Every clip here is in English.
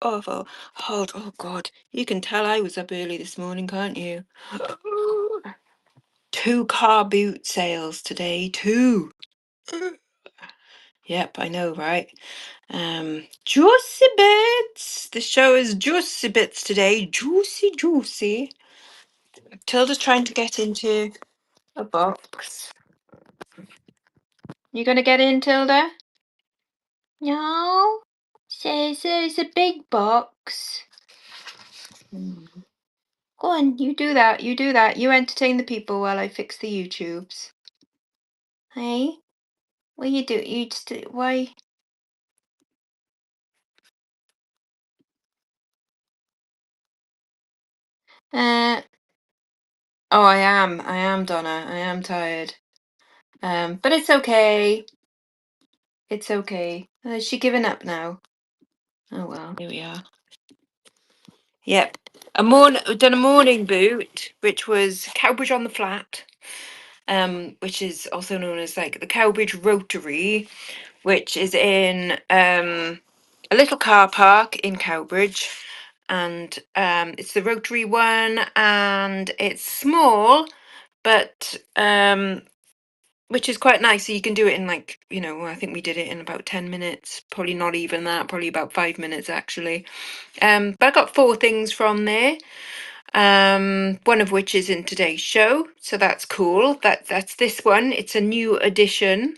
awful. Hold, oh God, you can tell I was up early this morning, can't you? Two car boot sales today, two. Yep, I know, right? Juicy bits. The show is juicy bits today. Juicy, juicy. Tilda's trying to get into a box. You gonna get in, Tilda? No. Says it's a big box. Go on, you do that. You do that. You entertain the people while I fix the YouTubes. Hey, what you do? You just why? Uh. Oh, I am. I am, Donna. I am tired. But it's okay. It's okay. Has she given up now? Oh well, here we are. Yep. We've done a morning boot, which was Cowbridge on the Flat, which is also known as like the Cowbridge Rotary, which is in a little car park in Cowbridge, and it's the Rotary one, and it's small, but which is quite nice. So you can do it in like, I think we did it in about 10 minutes, probably not even that, probably about 5 minutes actually. But I got 4 things from there. One of which is in today's show, so that's cool. That's this one. It's a new addition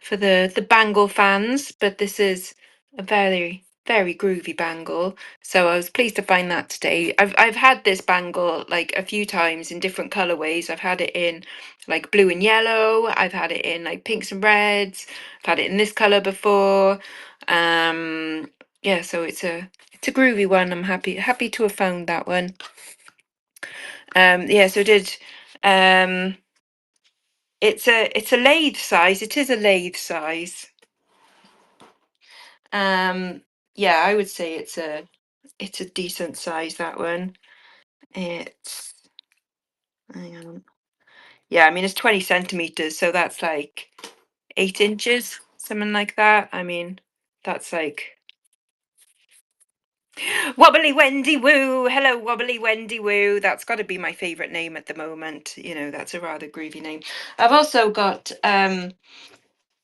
for the bangle fans, but this is a very very groovy bangle. So I was pleased to find that today. I've had this bangle like a few times in different colorways. I've had it in like blue and yellow. I've had it in like pinks and reds. I've had it in this color before. Yeah, so it's a groovy one. I'm happy to have found that one. Yeah, so I did. It's a lathe size. It is a lathe size. Yeah, I would say it's a decent size, that one. It's hang on. Yeah, I mean it's 20 centimeters, so that's like 8 inches, something like that. I mean, that's like Wobbly Wendy Woo. Hello, Wobbly Wendy Woo. That's got to be my favorite name at the moment. That's a rather groovy name. I've also got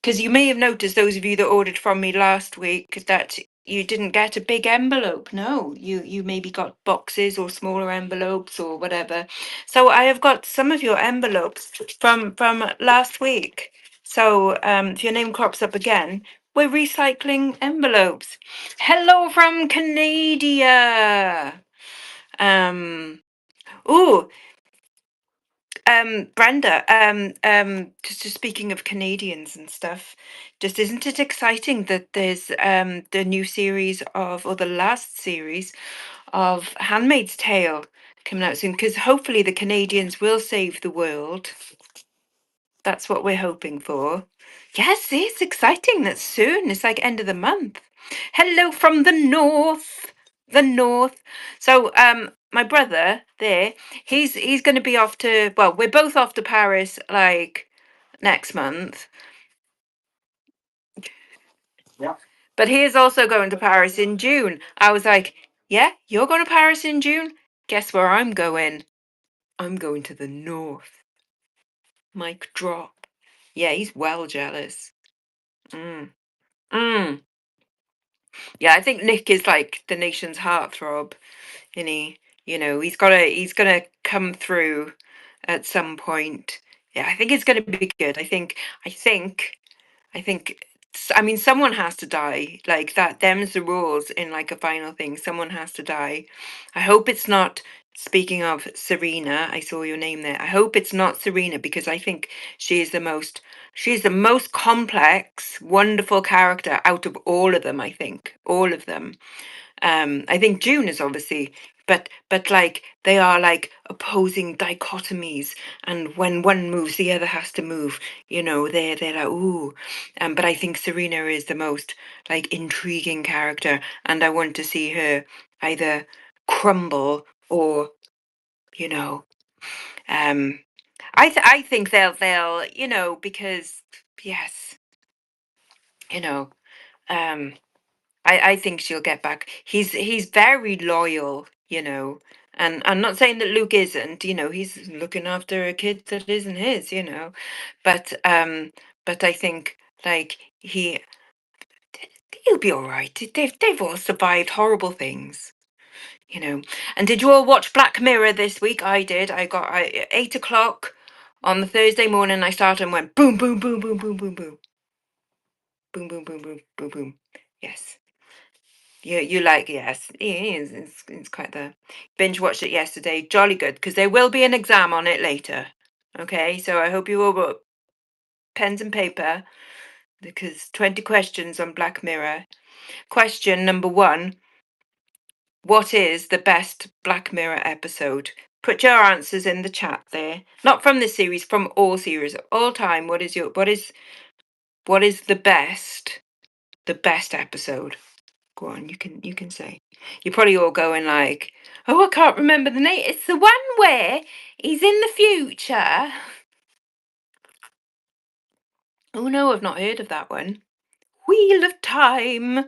because you may have noticed, those of you that ordered from me last week, that you didn't get a big envelope. No, you maybe got boxes or smaller envelopes or whatever. So I have got some of your envelopes from last week. So if your name crops up again, we're recycling envelopes. Hello from Canada. Um, oh, Brenda, just speaking of Canadians and stuff, just isn't it exciting that there's the new series or the last series of Handmaid's Tale coming out soon? Because hopefully the Canadians will save the world. That's what we're hoping for. Yes, it's exciting. That's soon. It's like end of the month. Hello from the north. The north. So my brother there, he's going to be off to, well, we're both off to Paris like next month. Yeah. But he is also going to Paris in June. I was like, "Yeah, you're going to Paris in June? Guess where I'm going? I'm going to the north." Mic drop. Yeah, he's well jealous. Mm. Mm. Yeah, I think Nick is like the nation's heartthrob, and he's gonna come through at some point. Yeah, I think it's gonna be good. I mean, someone has to die. Like that, them's the rules in like a final thing. Someone has to die. I hope it's not. Speaking of Serena, I saw your name there. I hope it's not Serena, because I think she's the most complex, wonderful character out of all of them. I think all of them. I think June is obviously, but like they are like opposing dichotomies, and when one moves, the other has to move. They're like ooh, but I think Serena is the most like intriguing character, and I want to see her either crumble or you know, um, I think they'll because yes, you know, um. I think she'll get back. He's very loyal, you know. And I'm not saying that Luke isn't, you know, he's looking after a kid that isn't his, you know. But I think like he'll be all right. They've all survived horrible things, you know. And did you all watch Black Mirror this week? I did. At 8 o'clock on the Thursday morning. I started and went boom, boom, boom, boom, boom, boom, boom, boom, boom, boom, boom, boom, boom. Yes, you like yes. It's quite the binge watched it yesterday. Jolly good because there will be an exam on it later. Okay, so I hope you all got pens and paper because 20 questions on Black Mirror. Question number one. What is the best Black Mirror episode? Put your answers in the chat there. Not from this series, from all series, all time. What is the best episode? Go on, you can say. You're probably all going like, oh, I can't remember the name. It's the one where he's in the future. Oh no, I've not heard of that one. Wheel of Time.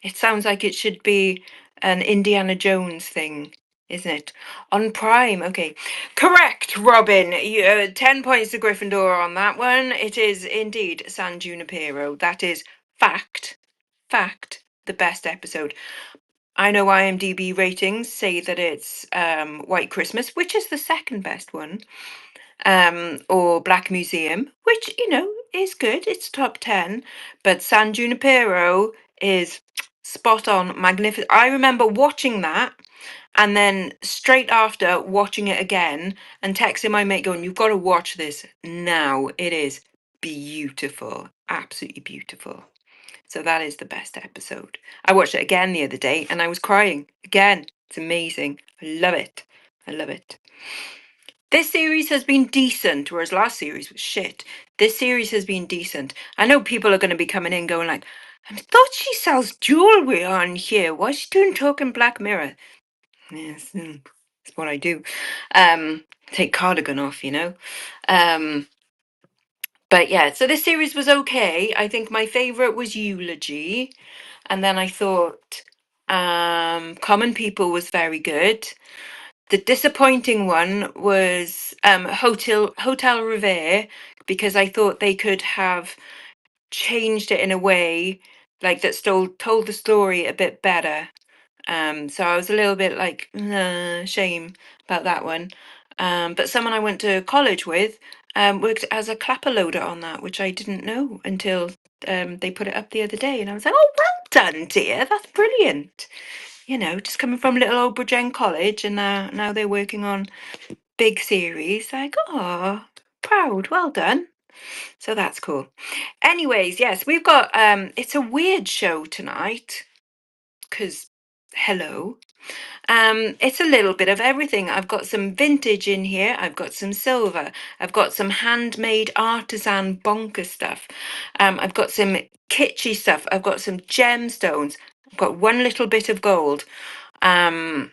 It sounds like it should be an Indiana Jones thing, isn't it? On Prime. Okay. Correct, Robin. 10 points to Gryffindor on that one. It is indeed San Junipero. That is fact. Fact. The best episode. I know IMDb ratings say that it's White Christmas, which is the second best one, or Black Museum, which, you know, is good. It's top 10. But San Junipero is spot on, magnificent. I remember watching that and then straight after watching it again and texting my mate going, you've got to watch this now. It is beautiful, absolutely beautiful. So that is the best episode. I watched it again the other day and I was crying again. It's amazing. I love it. I love it. This series has been decent, whereas last series was shit. This series has been decent. I know people are going to be coming in going like, I thought she sells jewellery on here. Why's she doing talking Black Mirror? Yes, that's what I do. Take cardigan off, you know. Um, but yeah, so this series was okay. I think my favourite was Eulogy. And then I thought Common People was very good. The disappointing one was Hotel Revere because I thought they could have changed it in a way like that still told the story a bit better. So I was a little bit like shame about that one. But someone I went to college with worked as a clapper loader on that, which I didn't know until they put it up the other day, and I was like, "Oh, well done, dear! That's brilliant." You know, just coming from little old Bridgend College, and now they're working on big series. Like, oh, proud, well done. So that's cool. Anyways, yes, we've got it's a weird show tonight because hello. It's a little bit of everything. I've got some vintage in here. I've got some silver. I've got some handmade artisan bonker stuff. I've got some kitschy stuff. I've got some gemstones. I've got one little bit of gold. Um,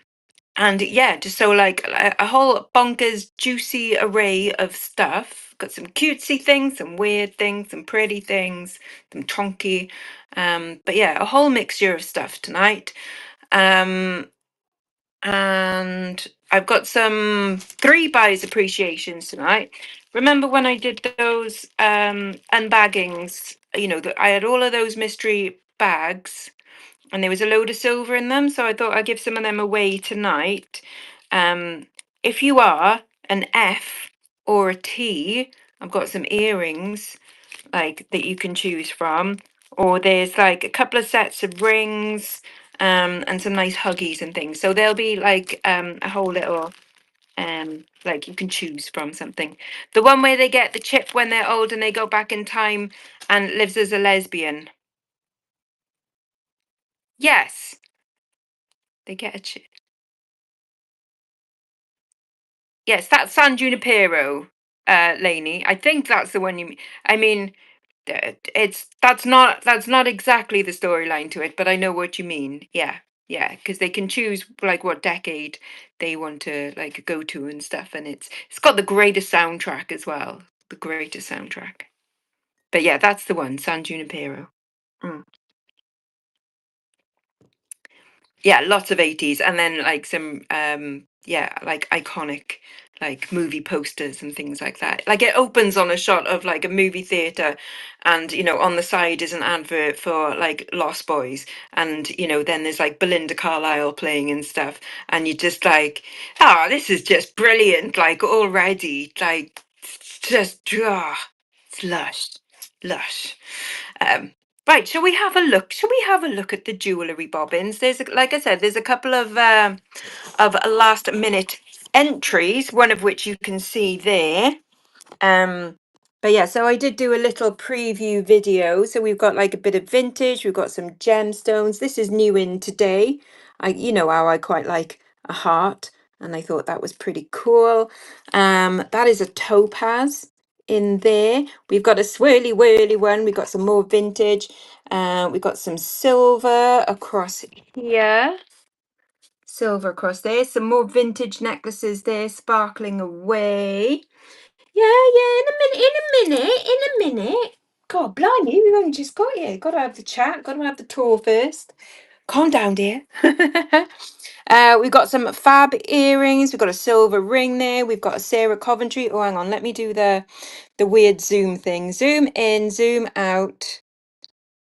and yeah, just so like a whole bonkers, juicy array of stuff. Got some cutesy things, some weird things, some pretty things, some chonky. But yeah, a whole mixture of stuff tonight. Um, and I've got some three buys appreciations tonight. Remember when I did those unbaggings? You know, that I had all of those mystery bags and there was a load of silver in them, so I thought I'd give some of them away tonight. If you are an F or a T, I've got some earrings like that you can choose from, or there's like a couple of sets of rings and some nice huggies and things. So there'll be like a whole little like you can choose from something. The one where they get the chip when they're old and they go back in time and lives as a lesbian. Yes, they get a chip. Yes, that's San Junipero, Lainey. I think that's the one you mean. I mean, it's that's not exactly the storyline to it, but I know what you mean. Yeah, yeah, because they can choose like what decade they want to like go to and stuff, and it's got the greatest soundtrack as well, the greatest soundtrack. But yeah, that's the one, San Junipero. Mm. Yeah, lots of 80s, and then like some yeah, like iconic like movie posters and things like that. Like it opens on a shot of like a movie theater, and on the side is an advert for like Lost Boys, and then there's like Belinda Carlisle playing and stuff, and you just like, oh, this is just brilliant, like already, like it's just it's lush, lush. um Right, shall we have a look? Shall we have a look at the jewellery bobbins? Like I said, there's a couple of last minute entries, one of which you can see there. Um, but yeah, so I did do a little preview video. So we've got like a bit of vintage, we've got some gemstones. This is new in today. You know how I quite like a heart, and I thought that was pretty cool. That is a topaz in there. We've got a swirly whirly one. We've got some more vintage. We've got some silver across here. Silver across there. Some more vintage necklaces there, sparkling away. Yeah, in a minute. God, blimey, we've only just got here. Got to have the chat, got to have the tour first. Calm down, dear. We've got some fab earrings. We've got a silver ring there. We've got a Sarah Coventry. Oh, hang on, let me do the weird zoom thing. Zoom in, zoom out.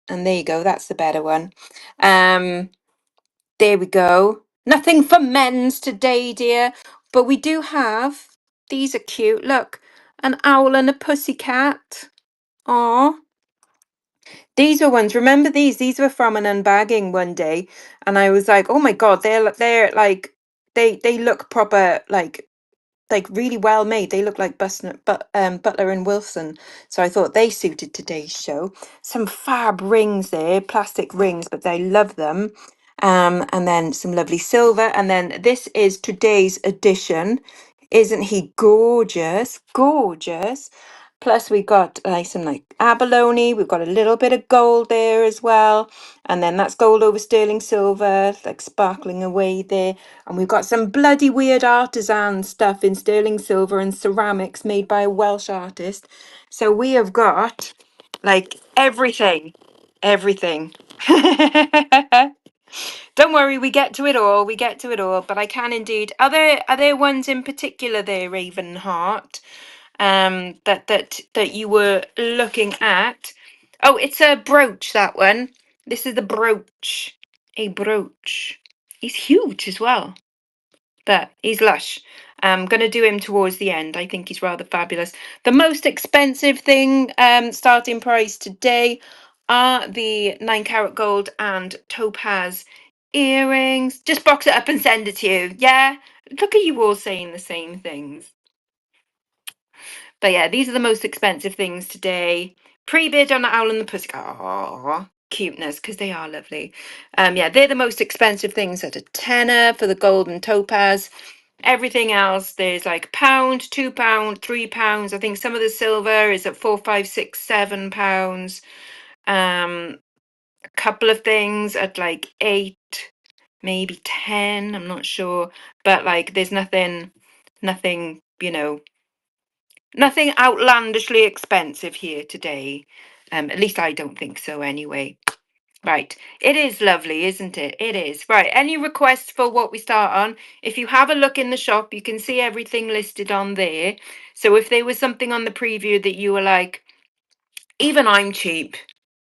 And there you go, that's the better one. There we go. Nothing for men's today, dear. But we do have, these are cute. Look, an owl and a pussycat. Aw. These are ones, remember these? These were from an unbagging one day. And I was like, oh my God, they're like, they look proper, like really well made. They look like Butler and Wilson. So I thought they suited today's show. Some fab rings there, plastic rings, but they love them. And then some lovely silver. And then this is today's edition. Isn't he gorgeous? Gorgeous. Plus we got like some like abalone. We've got a little bit of gold there as well. And then that's gold over sterling silver, like sparkling away there. And we've got some bloody weird artisan stuff in sterling silver and ceramics made by a Welsh artist. So we have got like everything. Everything. Don't worry, we get to it all. We get to it all. But I can indeed. Are there ones in particular there, Ravenheart, that you were looking at? Oh, it's a brooch, that one. This is the brooch. A brooch. He's huge as well, but he's lush. I'm going to do him towards the end. I think he's rather fabulous. The most expensive thing, starting price today, are the 9 carat gold and topaz earrings. Just box it up and send it to you. Yeah? Look at you all saying the same things. But yeah, these are the most expensive things today. Pre-bid on the owl and the pussycat. Aww, cuteness, because they are lovely. Yeah, they're the most expensive things at a tenner for the gold and topaz. Everything else, there's like £1, £2, £3. I think some of the silver is at 4, 5, 6, £7. A couple of things at like 8, maybe 10. I'm not sure, but like there's nothing, nothing outlandishly expensive here today. At least I don't think so anyway. Right. It is lovely, isn't it? It is. Right. Any requests for what we start on? If you have a look in the shop, you can see everything listed on there. So if there was something on the preview that you were like, even I'm cheap.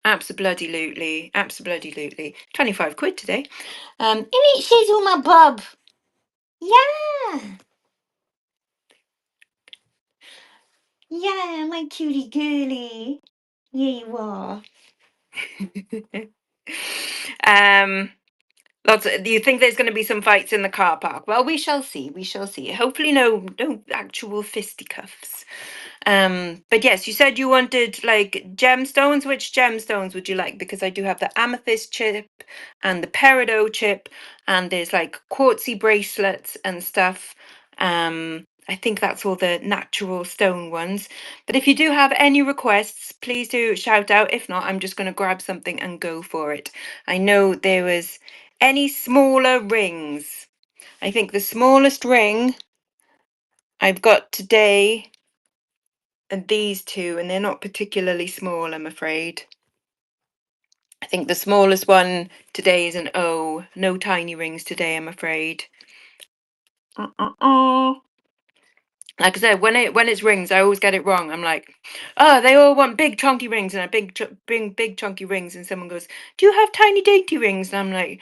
Absolutely. Absolutely. 25 quid today. And it says on my bub. Yeah. Yeah, my cutie girly. Yeah, you are. um do you think there's going to be some fights in the car park? Well, we shall see. We shall see. Hopefully, no actual fisticuffs. But yes, you said you wanted like gemstones. Which gemstones would you like? Because I do have the amethyst chip and the peridot chip, and there's like quartzy bracelets and stuff. I think that's all the natural stone ones. But if you do have any requests, please do shout out. If not, I'm just going to grab something and go for it. I know there was any smaller rings. I think the smallest ring I've got today are these two, and they're not particularly small, I'm afraid. think the smallest one today is an O. No tiny rings today, I'm afraid. Like I said, when it's rings, I always get it wrong. I'm like, oh, they all want big chunky rings, and I big chunky rings, and someone goes, do you have tiny dainty rings? And I'm like,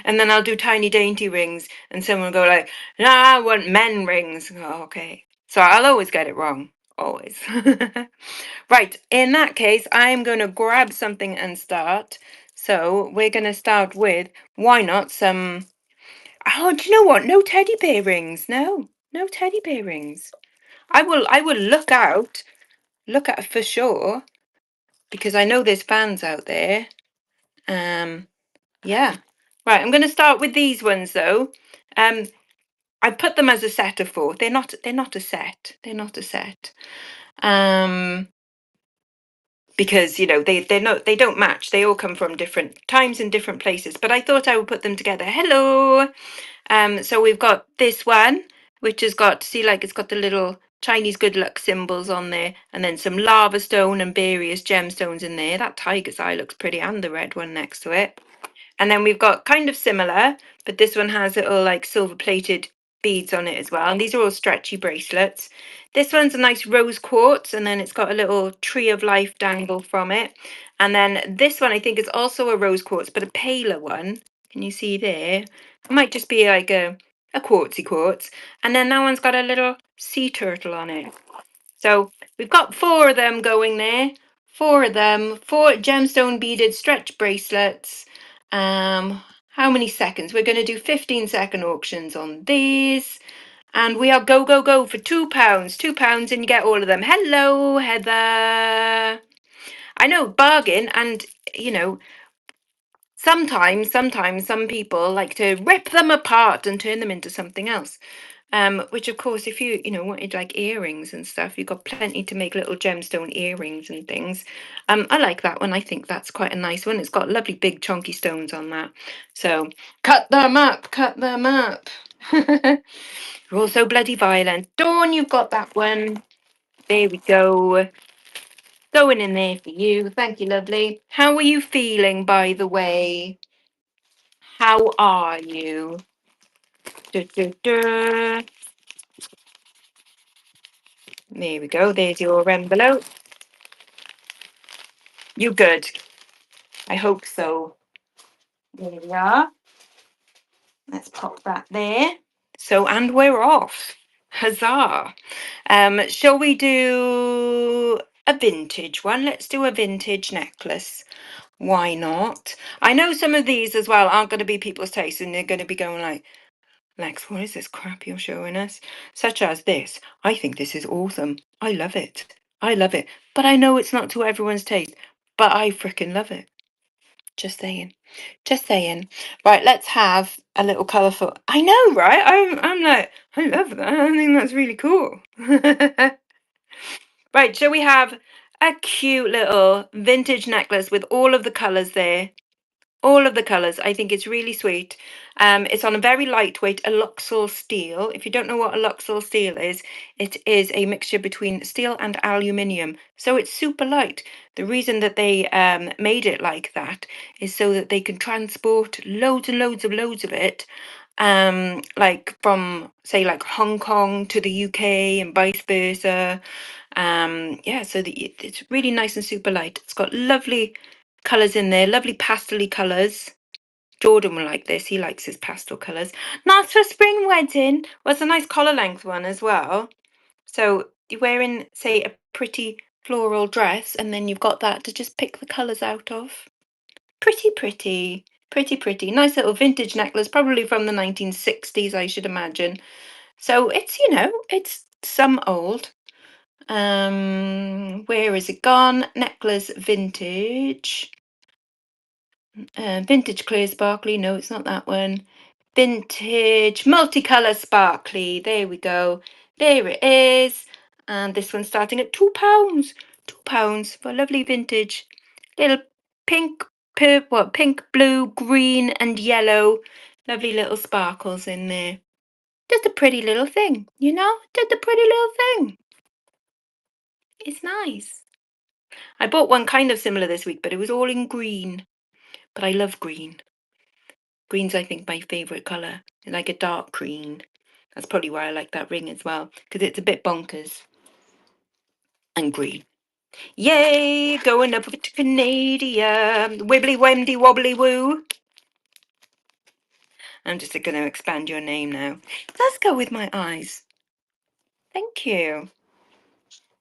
and then I'll do tiny dainty rings, and someone will go like, no, I want men rings. I go, okay, so I'll always get it wrong, always. Right, in that case, I'm going to grab something and start. So we're going to start with, why not some, oh, do you know what? No teddy bear rings. No, no teddy bear rings. I will look at for sure, because I know there's fans out there. Yeah. Right, I'm going to start with these ones though. I put them as a set of four. They're not a set. They're not a set. Because they don't match. They all come from different times and different places, but I thought I would put them together. Hello. So we've got this one, which has got, see, like it's got the little Chinese good luck symbols on there, and then some lava stone and various gemstones in there. That tiger's eye looks pretty, and the red one next to it. And then we've got kind of similar, but this one has little like silver plated beads on it as well. And these are all stretchy bracelets. This one's a nice rose quartz, and then it's got a little tree of life dangle from it. And then this one I think is also a rose quartz, but a paler one. Can you see there? It might just be like a quartzy quartz. And then that one's got a little sea turtle on it. So we've got four of them going there. Four of them, four gemstone beaded stretch bracelets. How many seconds? We're going to do 15-second auctions on these. And we are go for £2. £2 and you get all of them. Hello, Heather. I know, bargain. And, sometimes some people like to rip them apart and turn them into something else. Which of course, if you wanted like earrings and stuff, you've got plenty to make little gemstone earrings and things. I like that one. I think that's quite a nice one. It's got lovely big chunky stones on that. So cut them up, cut them up. You're all so bloody violent. Dawn, you've got that one. There we go. Going in there for you. Thank you, lovely. How are you feeling, by the way? How are you? Duh, duh, duh. There we go. There's your envelope. You good? I hope so. There we are. Let's pop that there. So, and we're off. Huzzah. Shall we do a vintage one? Let's do a vintage necklace. Why not? I know some of these as well aren't going to be people's taste, and they're going to be going like, Lex, what is this crap you're showing us? Such as this. I think this is awesome. I love it. I love it. But I know it's not to everyone's taste. But I freaking love it. Just saying. Just saying. Right, let's have a little colourful. I know, right? I'm like, I love that. I think that's really cool. Right, shall we have a cute little vintage necklace with all of the colours there? All of the colours. I think it's really sweet. It's on a very lightweight Luxor steel. If you don't know what a Luxor steel is, it is a mixture between steel and aluminium. So it's super light. The reason that they made it like that is so that they can transport loads and loads of it, like from, say, like Hong Kong to the UK and vice versa. Yeah, so it's really nice and super light. It's got lovely colours in there, lovely pastel colours. Jordan will like this. He likes his pastel colours. Nice for spring wedding. Well, it's a nice collar length one as well. So you're wearing, say, a pretty floral dress, and then you've got that to just pick the colours out of. Pretty, pretty. Pretty, pretty. Nice little vintage necklace, probably from the 1960s, I should imagine. So it's, it's some old. Where is it gone? Necklace vintage. Vintage clear sparkly. No, it's not that one. Vintage multicolour sparkly. There we go. There it is. And this one's starting at £2. £2 for a lovely vintage. Little pink, pink, blue, green, and yellow. Lovely little sparkles in there. Just a pretty little thing, Just a pretty little thing. It's nice. I bought one kind of similar this week, but it was all in green. But I love green. Green's, I think, my favourite colour. Like a dark green. That's probably why I like that ring as well, because it's a bit bonkers. And green. Yay! Going up to Canada. Wibbly wemdy wobbly woo. I'm just going to expand your name now. Let's go with my eyes. Thank you.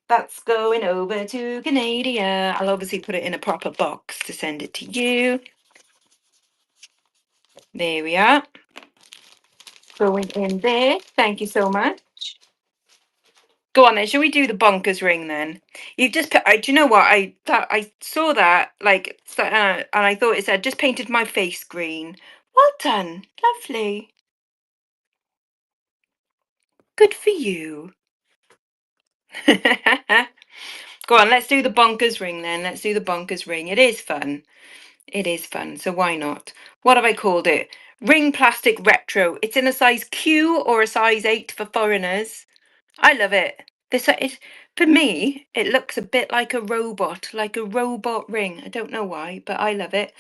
That's going over to Canada. I'll obviously put it in a proper box to send it to you. There we are. Going in there. Thank you so much. Go on then. Shall we do the bonkers ring then? You've just put. Do you know what? I saw that and I thought it said just painted my face green. Well done. Lovely. Good for you. Go on. Let's do the bonkers ring then. Let's do the bonkers ring. It is fun. It is fun. So why not? What have I called it? Ring plastic retro. It's in a size Q or a size 8 for foreigners. I love it. This is, for me, it looks a bit like a robot ring. I don't know why, but I love it.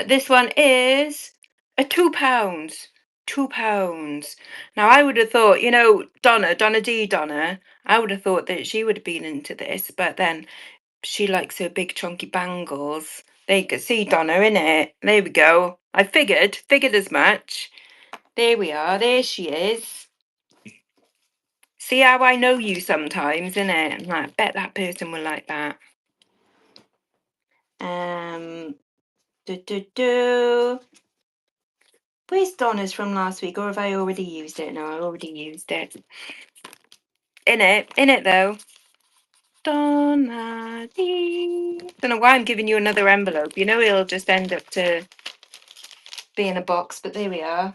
This one is a £2. £2. Now I would have thought, Donna, I would have thought that she would have been into this, but then she likes her big chunky bangles. There you go. See Donna in it. There we go. I figured as much. There we are. There she is. See how I know you sometimes, innit? I bet that person will like that. Do do do. Where's Donna's from last week, or have I already used it? No, I already used it. In it though. Donna Dee. Don't know why I'm giving you another envelope. You know it'll just end up to be in a box, but there we are.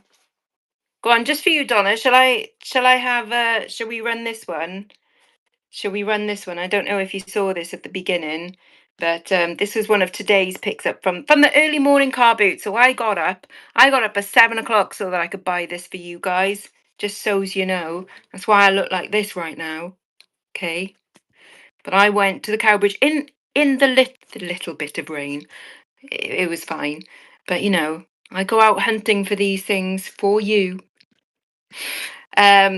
Go on, just for you, Donna. Shall we run this one? Shall we run this one? I don't know if you saw this at the beginning, but this was one of today's picks up from the early morning car boot. So I got up at 7 o'clock so that I could buy this for you guys, just so as you know. That's why I look like this right now. Okay. But I went to the Cowbridge in the little bit of rain. It was fine. But I go out hunting for these things for you.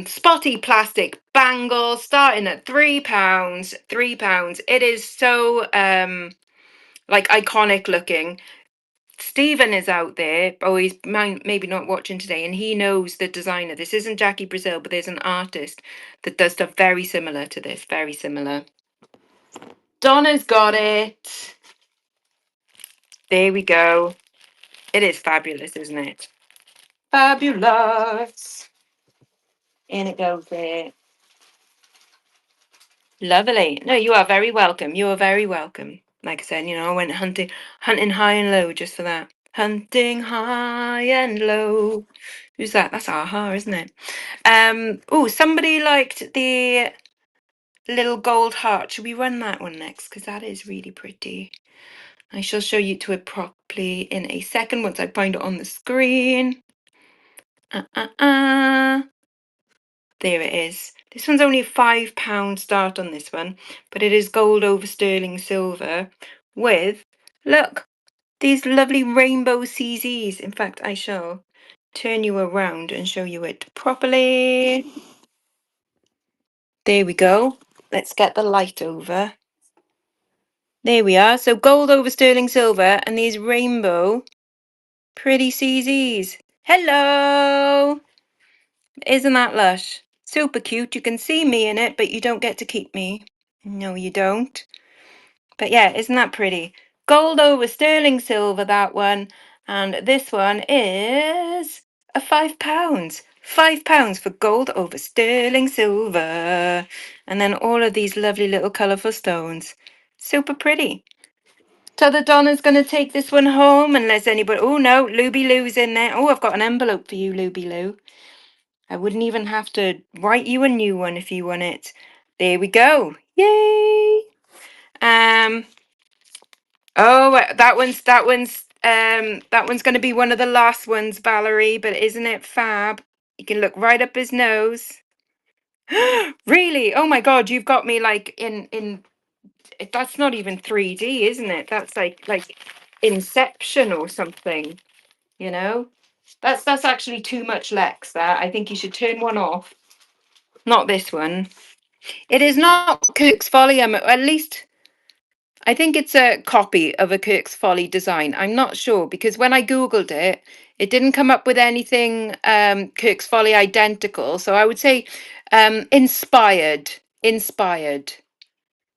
Spotty plastic bangles starting at £3. £3. It is so like iconic looking. Stephen is out there. Oh, he's maybe not watching today, and he knows the designer. This isn't Jackie Brazil, but there's an artist that does stuff very similar to this. Very similar. Donna's got it. There we go. It is fabulous, isn't it? Fabulous. In it goes there. Lovely. No, you are very welcome. You are very welcome. Like I said, I went hunting high and low just for that. Hunting high and low. Who's that? That's Aha, isn't it? Oh, somebody liked the little gold heart. Should we run that one next? Because that is really pretty. I shall show you to it properly in a second once I find it on the screen. There it is. This one's only a £5 start on this one, but it is gold over sterling silver with, look, these lovely rainbow CZs. In fact, I shall turn you around and show you it properly. There we go. Let's get the light over. There we are. So gold over sterling silver and these rainbow pretty CZs. Hello! Isn't that lush? Super cute. You can see me in it, but you don't get to keep me. No, you don't. But yeah, isn't that pretty? Gold over sterling silver, that one. And this one is a £5. £5 for gold over sterling silver. And then all of these lovely little colourful stones. Super pretty. So the Donna's going to take this one home unless anybody... Oh, no, Luby Lou's in there. Oh, I've got an envelope for you, Luby Lou. I wouldn't even have to write you a new one if you want it. There we go. Yay! Oh, that one's going to be one of the last ones, Valerie, but isn't it fab? You can look right up his nose. Really? Oh my God, you've got me like in that's not even 3D, isn't it? That's like Inception or something, you know? That's actually too much Lex, that. I think you should turn one off. Not this one. It is not Kirk's Folly, at least I think it's a copy of a Kirk's Folly design. I'm not sure because when I Googled it, it didn't come up with anything Kirk's Folly identical. So I would say inspired, inspired,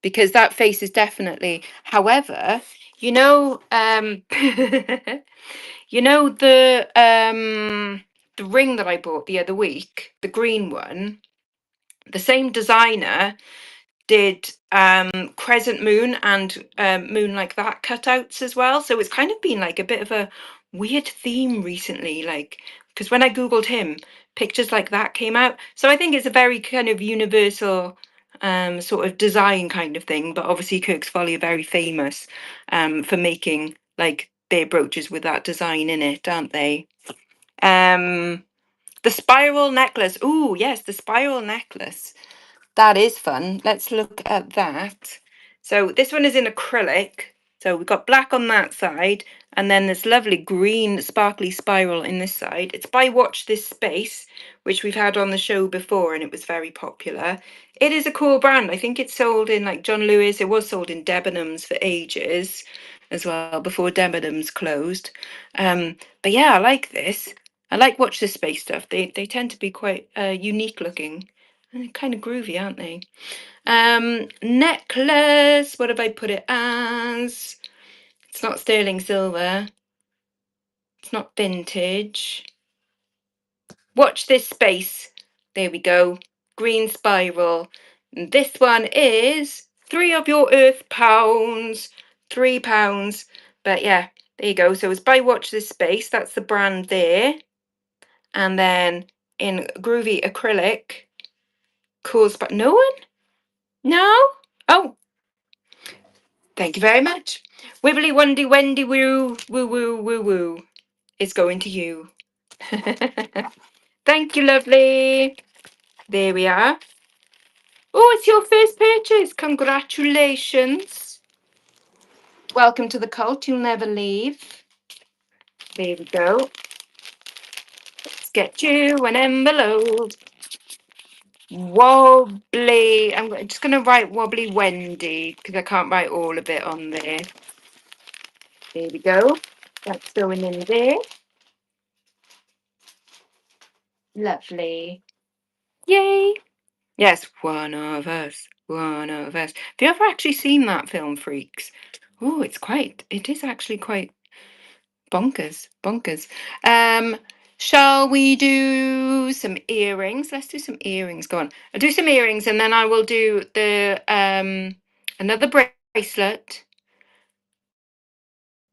because that face is definitely. However, you know, you know the ring that I bought the other week, the green one, the same designer did crescent moon and moon like that cutouts as well. So it's kind of been like a bit of a weird theme recently, like because when I googled him, pictures like that came out. So I think it's a very kind of universal sort of design kind of thing. But obviously Kirk's Folly are very famous for making like their brooches with that design in it, aren't they? um the spiral necklace. Oh yes, the spiral necklace. That is fun. Let's look at that. So this one is in acrylic. So we've got black on that side, and then this lovely green sparkly spiral in this side. It's by Watch This Space, which we've had on the show before, and it was very popular. It is a cool brand. I think it's sold in like John Lewis. It was sold in Debenhams for ages as well, before Debenhams closed. But yeah, I like this. I like Watch This Space stuff. They tend to be quite unique looking. And they're kind of groovy, aren't they? Necklace. What have I put it as? It's not sterling silver. It's not vintage. Watch This Space. There we go. Green spiral. And this one is 3 of your earth pounds. £3. But yeah, there you go. So it's by Watch This Space. That's the brand there. And then in groovy acrylic. Cool spot. No one? No? Oh, thank you very much. Wibbly wondy wendy woo woo woo woo woo. It's going to you. Thank you, lovely. There we are. Oh, it's your first purchase. Congratulations. Welcome to the cult. You'll never leave. There we go. Let's get you an envelope. Wobbly. I'm just going to write Wobbly Wendy because I can't write all of it on there. There we go. That's going in there. Lovely. Yay. Yes, one of us. One of us. Have you ever actually seen that film, Freaks? Oh, it is actually quite bonkers. Bonkers. Shall we do some earrings? Let's do some earrings. Go on. I'll do some earrings and then I will do the another bracelet.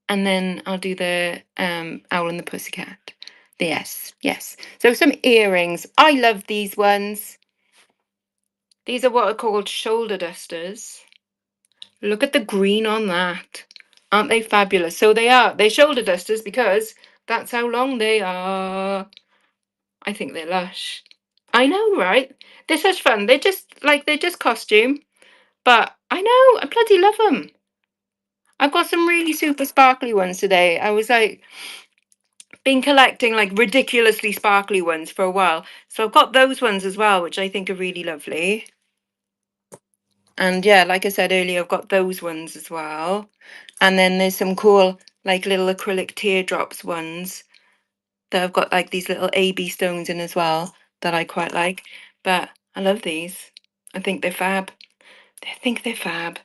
And then I'll do the Owl and the Pussycat. Yes, yes. So some earrings. I love these ones. These are what are called shoulder dusters. Look at the green on that. Aren't they fabulous? So they're shoulder dusters because that's how long they are. I think they're lush. I know, right? They're such fun. They're just costume. But I know, I bloody love them. I've got some really super sparkly ones today. I was like, been collecting like ridiculously sparkly ones for a while. So I've got those ones as well, which I think are really lovely. And yeah, like I said earlier, I've got those ones as well. And then there's some cool like little acrylic teardrops ones that I've got like these little AB stones in as well that I quite like. But I love these. I think they're fab. I think they're fab.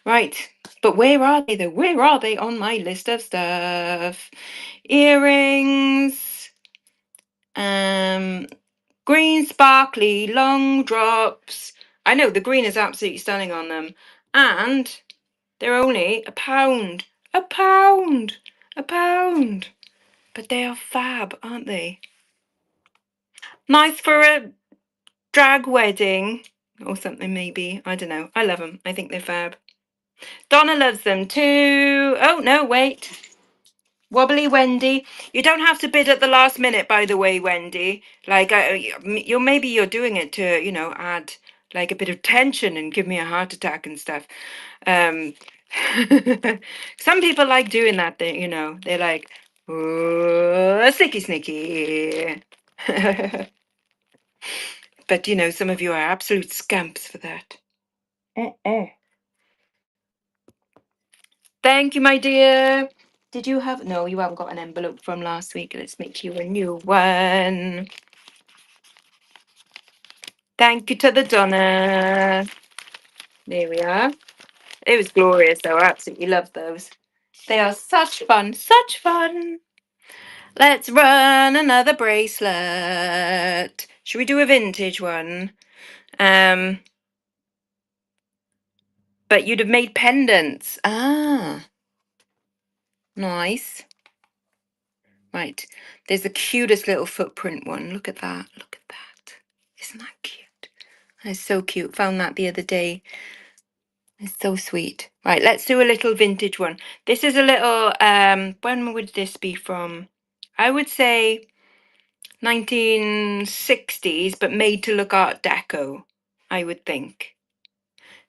Right. But where are they though? Where are they on my list of stuff? Earrings. Green sparkly long drops. I know the green is absolutely stunning on them. And they're only £1. £1. £1. But they are fab, aren't they? Nice for a drag wedding or something, maybe. I don't know. I love them. I think they're fab. Donna loves them too. Oh, no, wait. Wobbly Wendy. You don't have to bid at the last minute, by the way, Wendy. Like, maybe you're doing it to, add like a bit of tension and give me a heart attack and stuff. Some people like doing that thing, you know. They're like, "Oh, snicky, snicky." But you know, some of you are absolute scamps for that. Thank you, my dear. Did you have? No, you haven't got an envelope from last week. Let's make you a new one. Thank you to the Donna. There we are. It was glorious, though. I absolutely love those. They are such fun, such fun. Let's run another bracelet. Should we do a vintage one? But you'd have made pendants. Ah, nice. Right. There's the cutest little footprint one. Look at that. Look at that. Isn't that cute? That's so cute. Found that the other day. It's so sweet. Right, let's do a little vintage one. This is a little, when would this be from? I would say 1960s, but made to look Art Deco, I would think.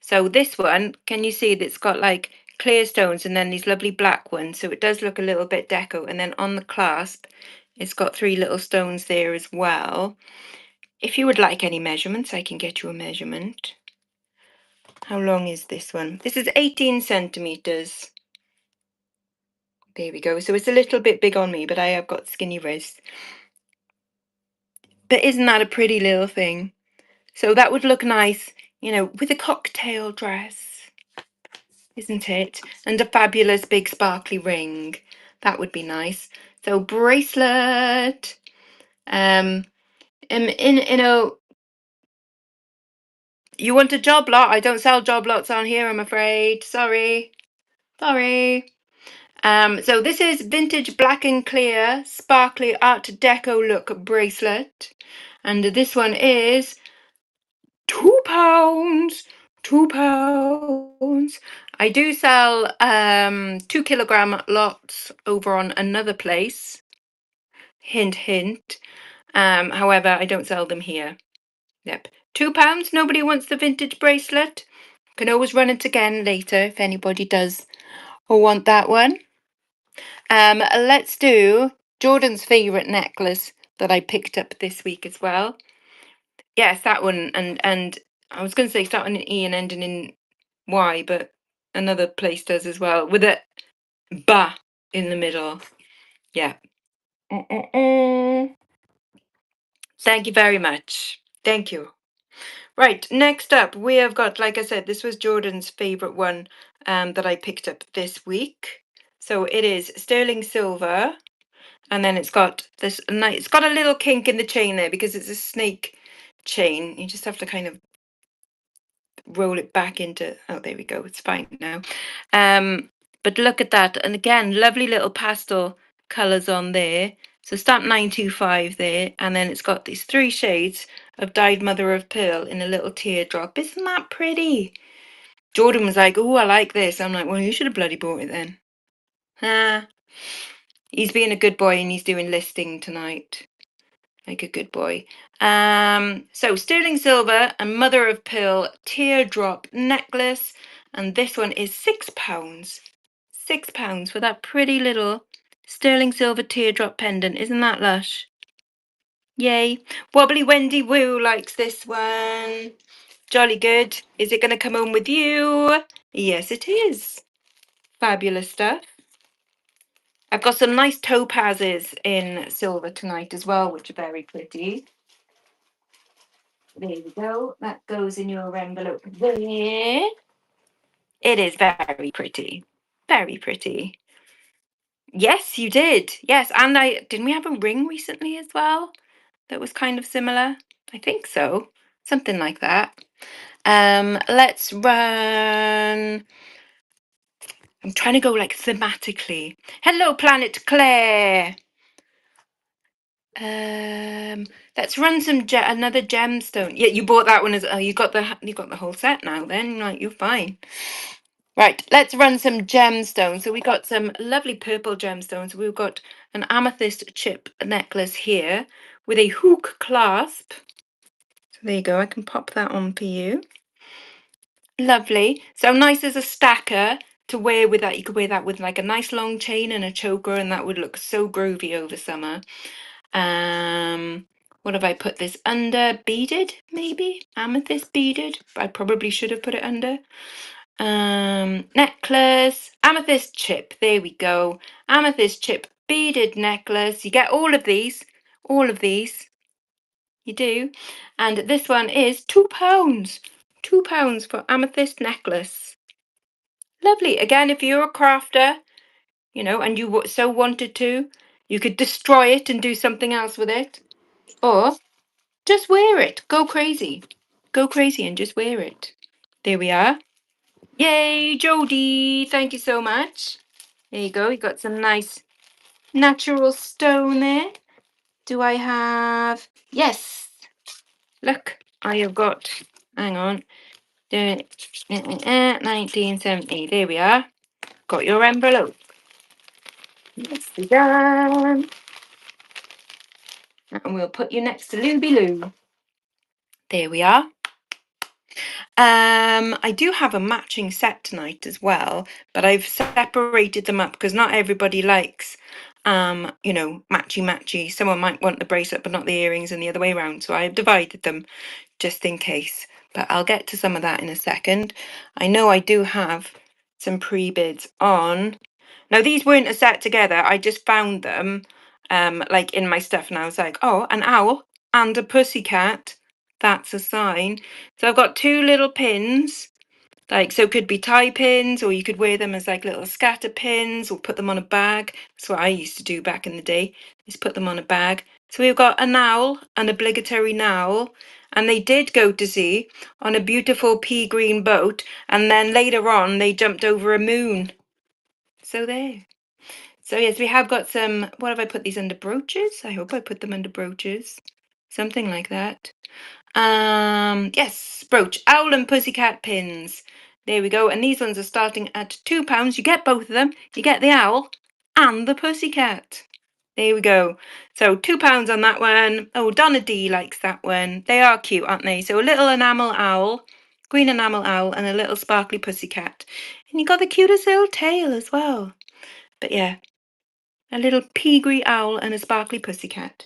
So this one, can you see that it's got like clear stones and then these lovely black ones? So it does look a little bit deco. And then on the clasp, it's got 3 little stones there as well. If you would like any measurements, I can get you a measurement. How long is this one? This is 18 centimeters. There we go. So it's a little bit big on me, but I have got skinny wrists. But isn't that a pretty little thing? So that would look nice, you know, with a cocktail dress, isn't it? And a fabulous big sparkly ring. That would be nice. So bracelet. You know, you want a job lot? I don't sell job lots on here, I'm afraid. Sorry. Sorry. So this is vintage black and clear, sparkly Art Deco look bracelet. And this one is £2. £2. I do sell 2 kilogram lots over on another place. Hint, hint. However, I don't sell them here. Yep. £2. Nobody wants the vintage bracelet. Can always run it again later if anybody does or want that one. Let's do Jordan's favorite necklace that I picked up this week as well. Yes, that one. And I was going to say starting in E and ending in Y, but another place does as well with a ba in the middle. Yeah. Thank you very much. Thank you. Right, next up we have got, like I said, this was Jordan's favorite one that I picked up this week. So it is sterling silver, and then it's got this nice, it's got a little kink in the chain there because it's a snake chain. You just have to kind of roll it back into, oh, there we go, it's fine now. But look at that, and again, lovely little pastel colors on there. So stamp 925 there, and then it's got these 3 shades of dyed mother of pearl in a little teardrop. Isn't that pretty? Jordan was like, oh, I like this. I'm like, well, you should have bloody bought it then. He's being a good boy and he's doing listing tonight. Like a good boy. So sterling silver and mother of pearl teardrop necklace, and this one is £6. £6 for that pretty little sterling silver teardrop pendant. Isn't that lush? Yay. Wobbly Wendy Woo likes this one. Jolly good. Is it going to come home with you? Yes, it is. Fabulous stuff. I've got some nice topazes in silver tonight as well, which are very pretty. There we go. That goes in your envelope there. It is very pretty. Very pretty. Yes, you did. Yes, and didn't we have a ring recently as well that was kind of similar? I think so. Something like that. Let's run. I'm trying to go like thematically. Hello, Planet Claire. Let's run some another gemstone. Yeah, you bought that one as you got the whole set now. Then like you're fine. Right, let's run some gemstones. So we got some lovely purple gemstones. We've got an amethyst chip necklace here with a hook clasp. So there you go. I can pop that on for you. Lovely. So nice as a stacker to wear with that. You could wear that with like a nice long chain and a choker, and that would look so groovy over summer. What have I put this under? Beaded, maybe? Amethyst beaded. I probably should have put it under. Necklace, amethyst chip. There we go. Amethyst chip beaded necklace. You get all of these. All of these. You do. And this one is £2. £2 for amethyst necklace. Lovely. Again, if you're a crafter, you know, and you so wanted to, you could destroy it and do something else with it. Or just wear it. Go crazy. Go crazy and just wear it. There we are. Yay, Jodie. Thank you so much. There you go. You got some nice natural stone there. Do I have? Yes. Look, I have got, hang on, 1970. There we are. Got your envelope. Nicely done. And we'll put you next to Luby Lou. There we are. I do have a matching set tonight as well, but I've separated them up because not everybody likes, you know, matchy. Someone might want the bracelet but not the earrings and the other way around. So I've divided them just in case. But I'll get to some of that in a second. I know I do have some pre-bids on. Now, these weren't a set together. I just found them, like in my stuff, and I was like, oh, an owl and a pussycat. That's a sign. So I've got two little pins, like, so could be tie pins, or you could wear them as like little scatter pins, or put them on a bag. That's what I used to do back in the day, is put them on a bag. So we've got an owl, an obligatory owl, and they did go to sea on a beautiful pea green boat, and then later on they jumped over a moon. So there. So yes, we have got some, what have I put these under? Brooches? I hope I put them under brooches. Something like that. Yes, brooch, owl and pussycat pins. There we go. And these ones are starting at £2. You get both of them. You get the owl and the pussycat. There we go. So £2 on that one. Oh, Donna D likes that one. They are cute, aren't they? So a little enamel owl, green enamel owl, and a little sparkly pussycat. And you got the cutest little tail as well. But yeah, a little pea-green owl and a sparkly pussycat.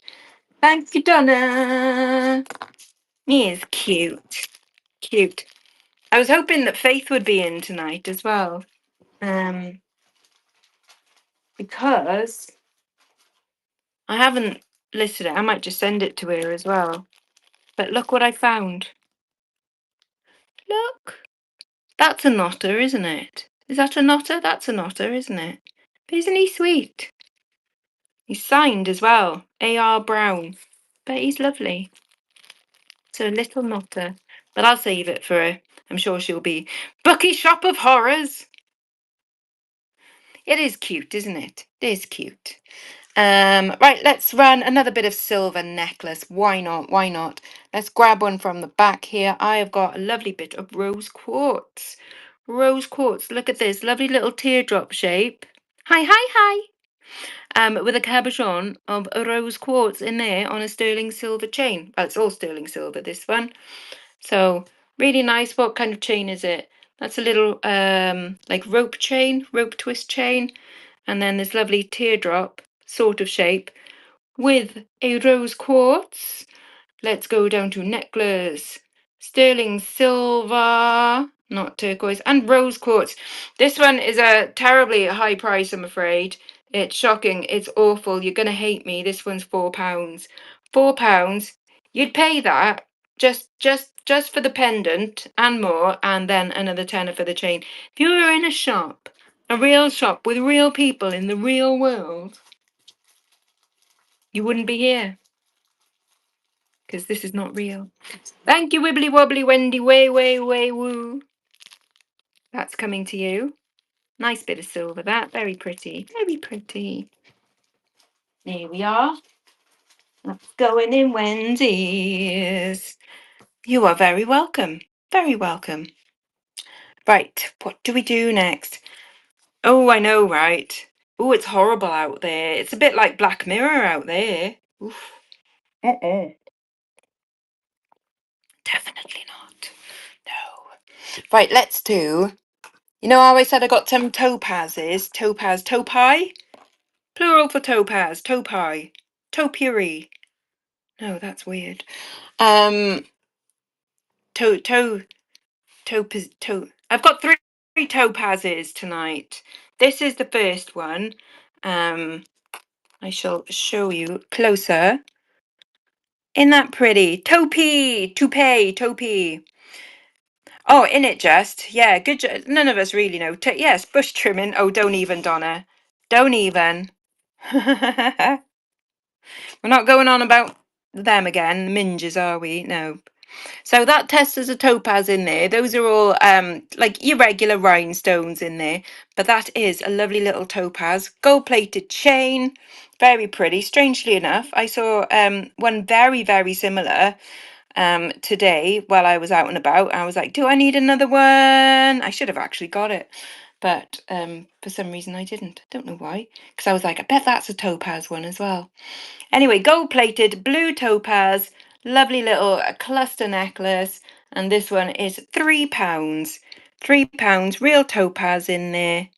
Thank you, Donna. He is cute. Cute. I was hoping that Faith would be in tonight as well. Because I haven't listed it. I might just send it to her as well. But look what I found. Look. That's a knotter, isn't it? Is that a knotter? That's a knotter, isn't it? But isn't he sweet? He's signed as well. A.R. Brown. But he's lovely. So a little knotter. But I'll save it for her. I'm sure she'll be Bucky Shop of Horrors. It is cute, isn't it? It is cute. Right, let's run another bit of silver necklace. Why not? Why not? Let's grab one from the back here. I have got a lovely bit of rose quartz. Rose quartz. Look at this lovely little teardrop shape. Hi, hi, hi. With a cabochon of a rose quartz in there on a sterling silver chain. Well, it's all sterling silver, this one. So really nice. What kind of chain is it? That's a little like rope chain, rope twist chain. And then this lovely teardrop sort of shape with a rose quartz. Let's go down to necklace. Sterling silver, not turquoise, and rose quartz. This one is a terribly high price, I'm afraid. It's shocking. It's awful. You're going to hate me. This one's £4. £4. You'd pay that just for the pendant and more, and then another tenner for the chain. If you were in a shop, a real shop with real people in the real world, you wouldn't be here. Because this is not real. Thank you, Wibbly Wobbly Wendy. Way, woo. That's coming to you. Nice bit of silver, that. Very pretty. Very pretty. There we are. That's going in Wendy's. You are very welcome. Very welcome. Right, what do we do next? Oh, I know, right? Oh, it's horrible out there. It's a bit like Black Mirror out there. Oof. Definitely not. No. Right, let's do. You know how I said I got some topazes? Topi? Plural for topaz, topi. Topiary. No, that's weird. Um, to, to, topaz, I've got three topazes tonight. This is the first one. I shall show you closer. Isn't that pretty? Toupee. Oh, in it just. Yeah, good. None of us really know. Yes, bush trimming. Oh, don't even, Donna. Don't even. We're not going on about them again, minges, are we? No. So that test has a topaz in there. Those are all like irregular rhinestones in there. But that is a lovely little topaz. Gold-plated chain. Very pretty. Strangely enough, I saw one very, very similar today while I was out and about. I was like, do I need another one? I should have actually got it. But for some reason I didn't. Don't know why. Because I was like, I bet that's a topaz one as well. Anyway, gold-plated blue topaz, lovely little cluster necklace, and this one is £3. £3, real topaz in there.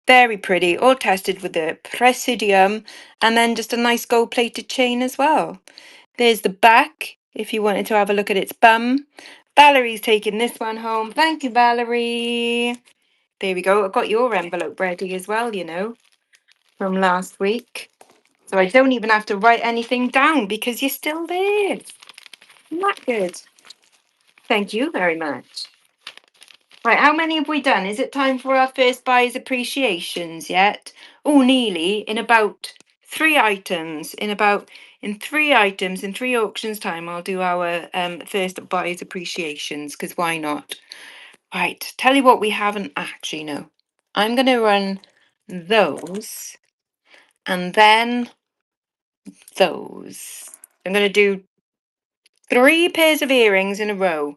Very pretty, all tested with the presidium, and then just a nice gold-plated chain as well. There's the back, if you wanted to have a look at its bum. Valerie's taking this one home. Thank you, Valerie. There we go. I've got your envelope ready as well, you know, from last week. So I don't even have to write anything down because you're still there. Isn't that good? Thank you very much. Right, how many have we done? Is it time for our first buyer's appreciations yet? Oh, nearly. In about 3 items. In 3 items, in 3 auctions time, I'll do our first buyer's appreciations, because why not? Right, tell you what we haven't actually, no. I'm going to run those and then those. I'm going to do 3 pairs of earrings in a row.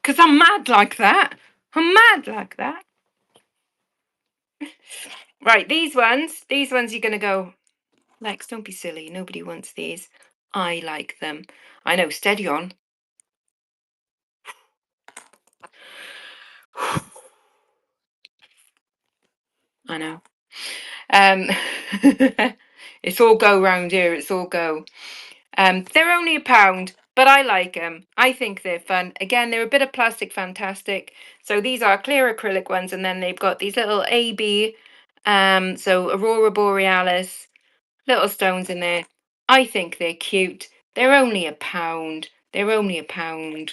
Because I'm mad like that. I'm mad like that. Right, these ones you're going to go, Lex, don't be silly. Nobody wants these. I like them. I know, steady on. I know. It's all go round here. It's all go. They're only £1, but I like them. I think they're fun. Again, they're a bit of plastic fantastic. So these are clear acrylic ones, and then they've got these little AB, so Aurora Borealis, little stones in there. I think they're cute. They're only £1. They're only £1.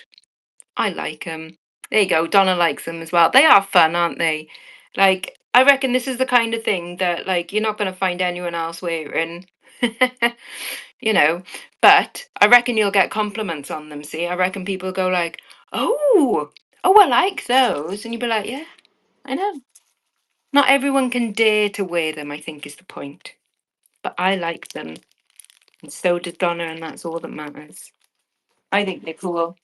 I like them. There you go. Donna likes them as well. They are fun, aren't they? Like, I reckon this is the kind of thing that, like, you're not going to find anyone else wearing. You know, but I reckon you'll get compliments on them. See, I reckon people go like, oh, I like those. And you'll be like, yeah, I know. Not everyone can dare to wear them, I think is the point. But I like them. And so does Donna, and that's all that matters. I think they're cool.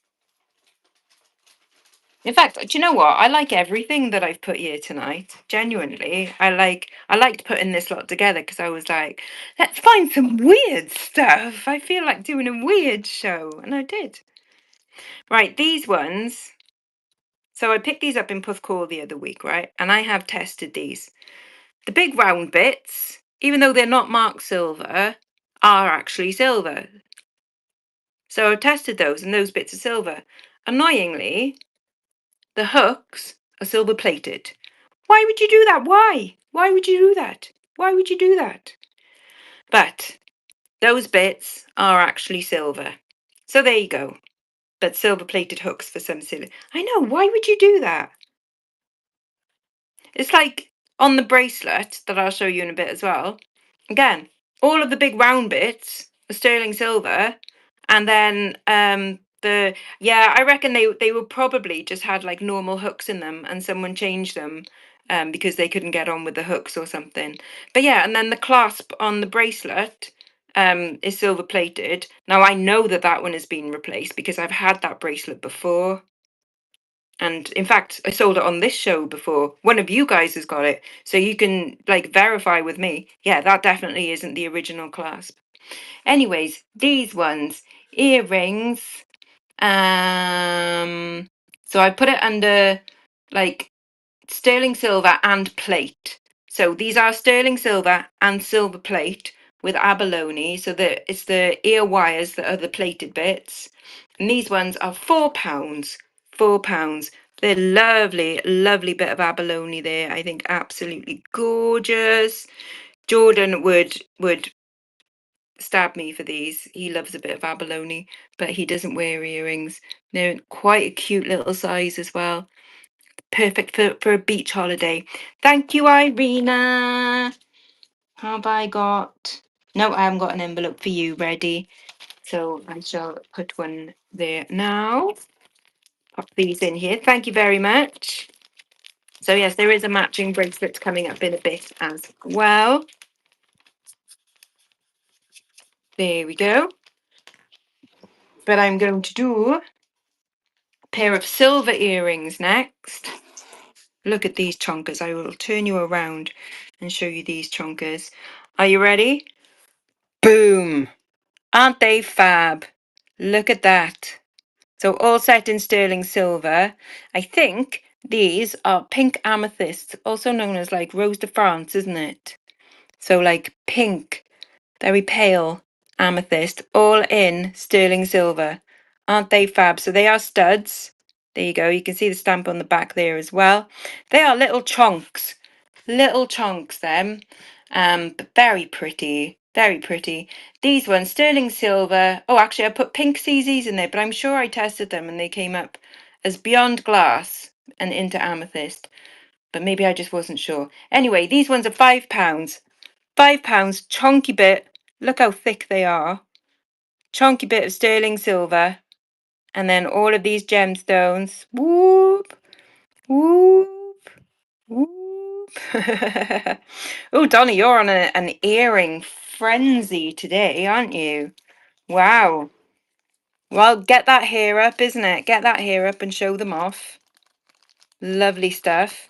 In fact, do you know what? I like everything that I've put here tonight. Genuinely, I liked putting this lot together because I was like, let's find some weird stuff. I feel like doing a weird show, and I did. Right, these ones. So I picked these up in Puffcall the other week, right? And I have tested these. The big round bits, even though they're not marked silver, are actually silver. So I tested those, and those bits are silver. Annoyingly, the hooks are silver plated. Why would you do that? Why? Why would you do that? Why would you do that? But those bits are actually silver. So there you go. But silver plated hooks for some silly. I know, why would you do that? It's like on the bracelet that I'll show you in a bit as well. Again, all of the big round bits are sterling silver, and then I reckon they were probably just had like normal hooks in them, and someone changed them because they couldn't get on with the hooks or something. But yeah, and then the clasp on the bracelet is silver plated. Now I know that that one has been replaced because I've had that bracelet before. And in fact, I sold it on this show before. One of you guys has got it. So you can like verify with me. Yeah, that definitely isn't the original clasp. Anyways, these ones, earrings. So So I put it under like sterling silver and plate. So these are sterling silver and silver plate with abalone. So it's the ear wires that are the plated bits. And these ones are £4. £4. They're lovely, lovely bit of abalone there. I think absolutely gorgeous. Jordan would stab me for these. He loves a bit of abalone, but he doesn't wear earrings. They're quite a cute little size as well. Perfect for a beach holiday. Thank you, Irina. Have I got... No, I haven't got an envelope for you ready. So I shall put one there now. Pop these in here. Thank you very much. So yes, there is a matching bracelet coming up in a bit as well. There we go. But I'm going to do a pair of silver earrings next. Look at these chonkers. I will turn you around and show you these chonkers. Are you ready? Boom! Aren't they fab? Look at that. So all set in sterling silver. I think these are pink amethyst, also known as like Rose de France, isn't it? So like pink, very pale amethyst, all in sterling silver. Aren't they fab? So they are studs. There you go. You can see the stamp on the back there as well. They are little chunks. Little chunks, them. But very pretty. Very pretty. These ones, sterling silver. Oh, actually, I put pink CZs in there, but I'm sure I tested them and they came up as beyond glass and into amethyst. But maybe I just wasn't sure. Anyway, these ones are £5. £5, chunky bit. Look how thick they are. Chunky bit of sterling silver. And then all of these gemstones. Whoop, whoop, whoop. Oh, Donna, you're on an earring frenzy today, aren't you? Wow. Well, get that hair up, isn't it? Get that hair up and show them off. Lovely stuff.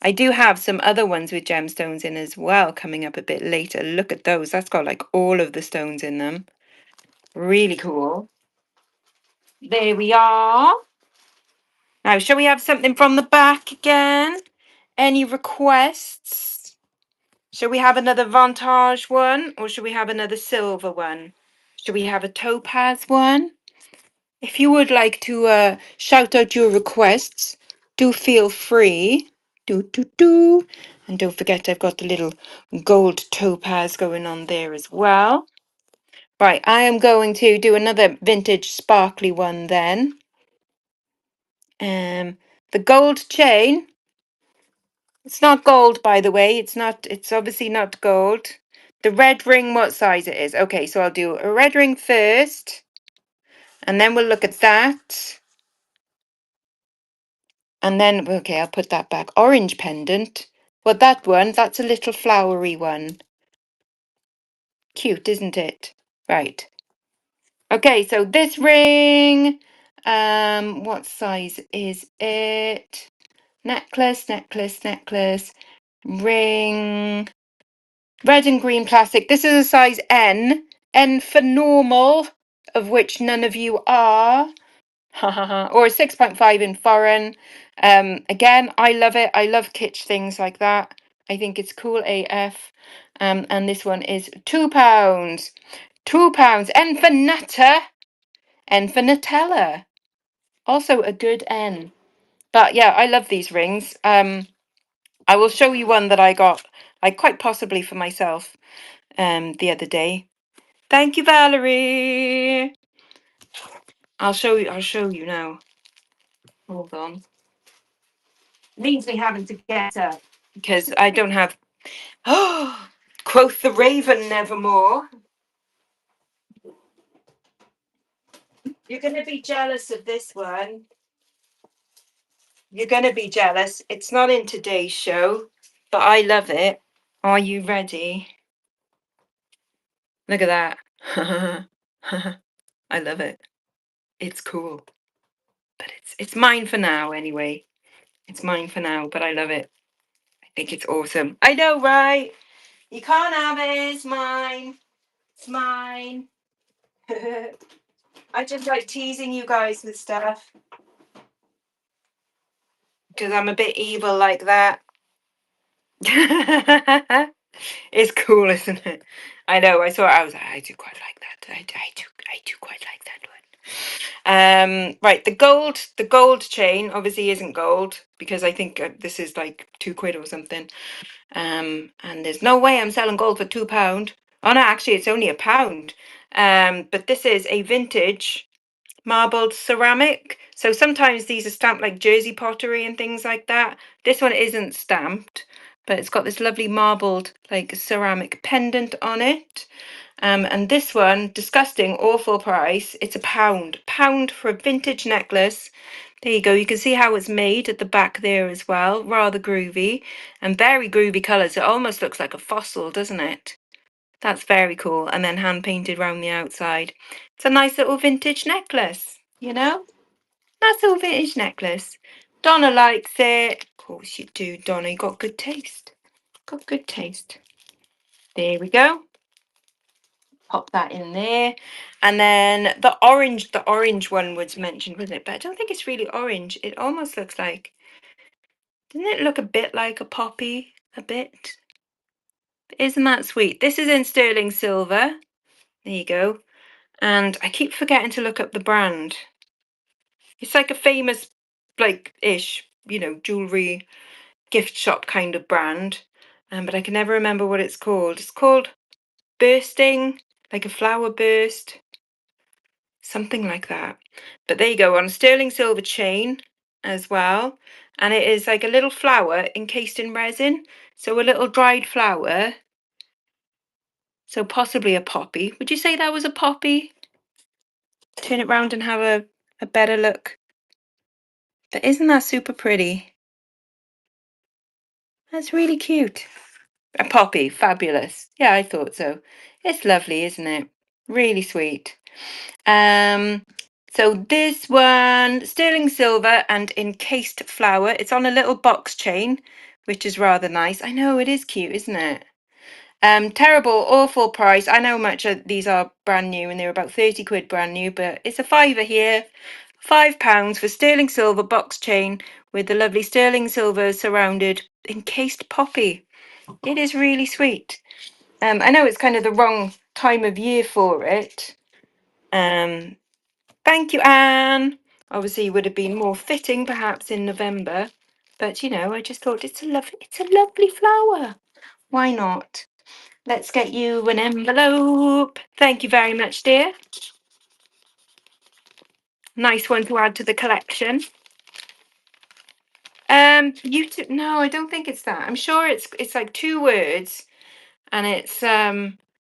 I do have some other ones with gemstones in as well coming up a bit later. Look at those. That's got like all of the stones in them. Really cool. There we are. Now, shall we have something from the back again? Any requests? Shall we have another vintage one or shall we have another silver one? Shall we have a topaz one? If you would like to shout out your requests, do feel free. Do. And don't forget, I've got the little gold topaz going on there as well. Right, I am going to do another vintage sparkly one then. The gold chain. It's not gold, by the way. It's obviously not gold. The red ring, what size it is? Okay, so I'll do a red ring first. And then we'll look at that. And then, okay, I'll put that back. Orange pendant. Well, that one, that's a little flowery one. Cute, isn't it? Right. Okay, so this ring, what size is it? Necklace, ring, red and green plastic. This is a size N. N for normal, of which none of you are. Or a 6.5 in foreign. Again, I love it. I love kitsch things like that. I think it's cool AF. And this one is £2. £2. N for Nutter. N for Nutella. Also a good N. But yeah, I love these rings. I will show you one that I got, like quite possibly for myself, the other day. Thank you, Valerie. I'll show you now. Hold on. Means me having to get up because I don't have. Oh, quoth the raven nevermore. You're going to be jealous of this one. You're going to be jealous. It's not in today's show, but I love it. Are you ready? Look at that. I love it. It's cool. But it's mine for now anyway. It's mine for now, but I love it. I think it's awesome. I know, right? You can't have it. It's mine. It's mine. I just like teasing you guys with stuff. because I'm a bit evil like that. It's cool, isn't it? I know. I saw it. I was like, I do quite like that. I do quite like that one. Right. The gold chain obviously isn't gold because I think this is like £2 or something. And there's no way I'm selling gold for £2. Oh no, actually, it's only £1. But this is a vintage marbled ceramic. So sometimes these are stamped like Jersey pottery and things like that. This one isn't stamped, but it's got this lovely marbled like ceramic pendant on it. And this one, disgusting, awful price. It's £1 for a vintage necklace. There you go. You can see how it's made at the back there as well. Rather groovy and very groovy colours. It almost looks like a fossil, doesn't it? That's very cool. And then hand painted around the outside. It's a nice little vintage necklace, you know? Nice little vintage necklace. Donna likes it. Of course you do, Donna. You got good taste. Got good taste. There we go. Pop that in there. And then the orange one was mentioned, wasn't it? But I don't think it's really orange. It almost looks like, doesn't it look a bit like a poppy? A bit. Isn't that sweet? This is in sterling silver. There you go. And I keep forgetting to look up the brand. It's like a famous, like, ish, jewellery gift shop kind of brand. But I can never remember what it's called. It's called Bursting, like a flower burst. Something like that. But there you go, on a sterling silver chain as well. And it is like a little flower encased in resin. So a little dried flower. So possibly a poppy. Would you say that was a poppy? Turn it round and have a better look. But isn't that super pretty? That's really cute. A poppy, fabulous. Yeah, I thought so. It's lovely, isn't it? Really sweet. So this one, sterling silver and encased flower. It's on a little box chain, which is rather nice. I know, it is cute, isn't it? Terrible, awful price. I know how much these are brand new and they're about £30 brand new, but it's a fiver here. £5 for sterling silver box chain with the lovely sterling silver surrounded encased poppy. It is really sweet. I know it's kind of the wrong time of year for it. Thank you, Anne. Obviously, it would have been more fitting perhaps in November, but I just thought it's a lovely flower. Why not? Let's get you an envelope. Thank you very much, dear. Nice one to add to the collection. No, I don't think it's that. I'm sure it's like 2 words, and it's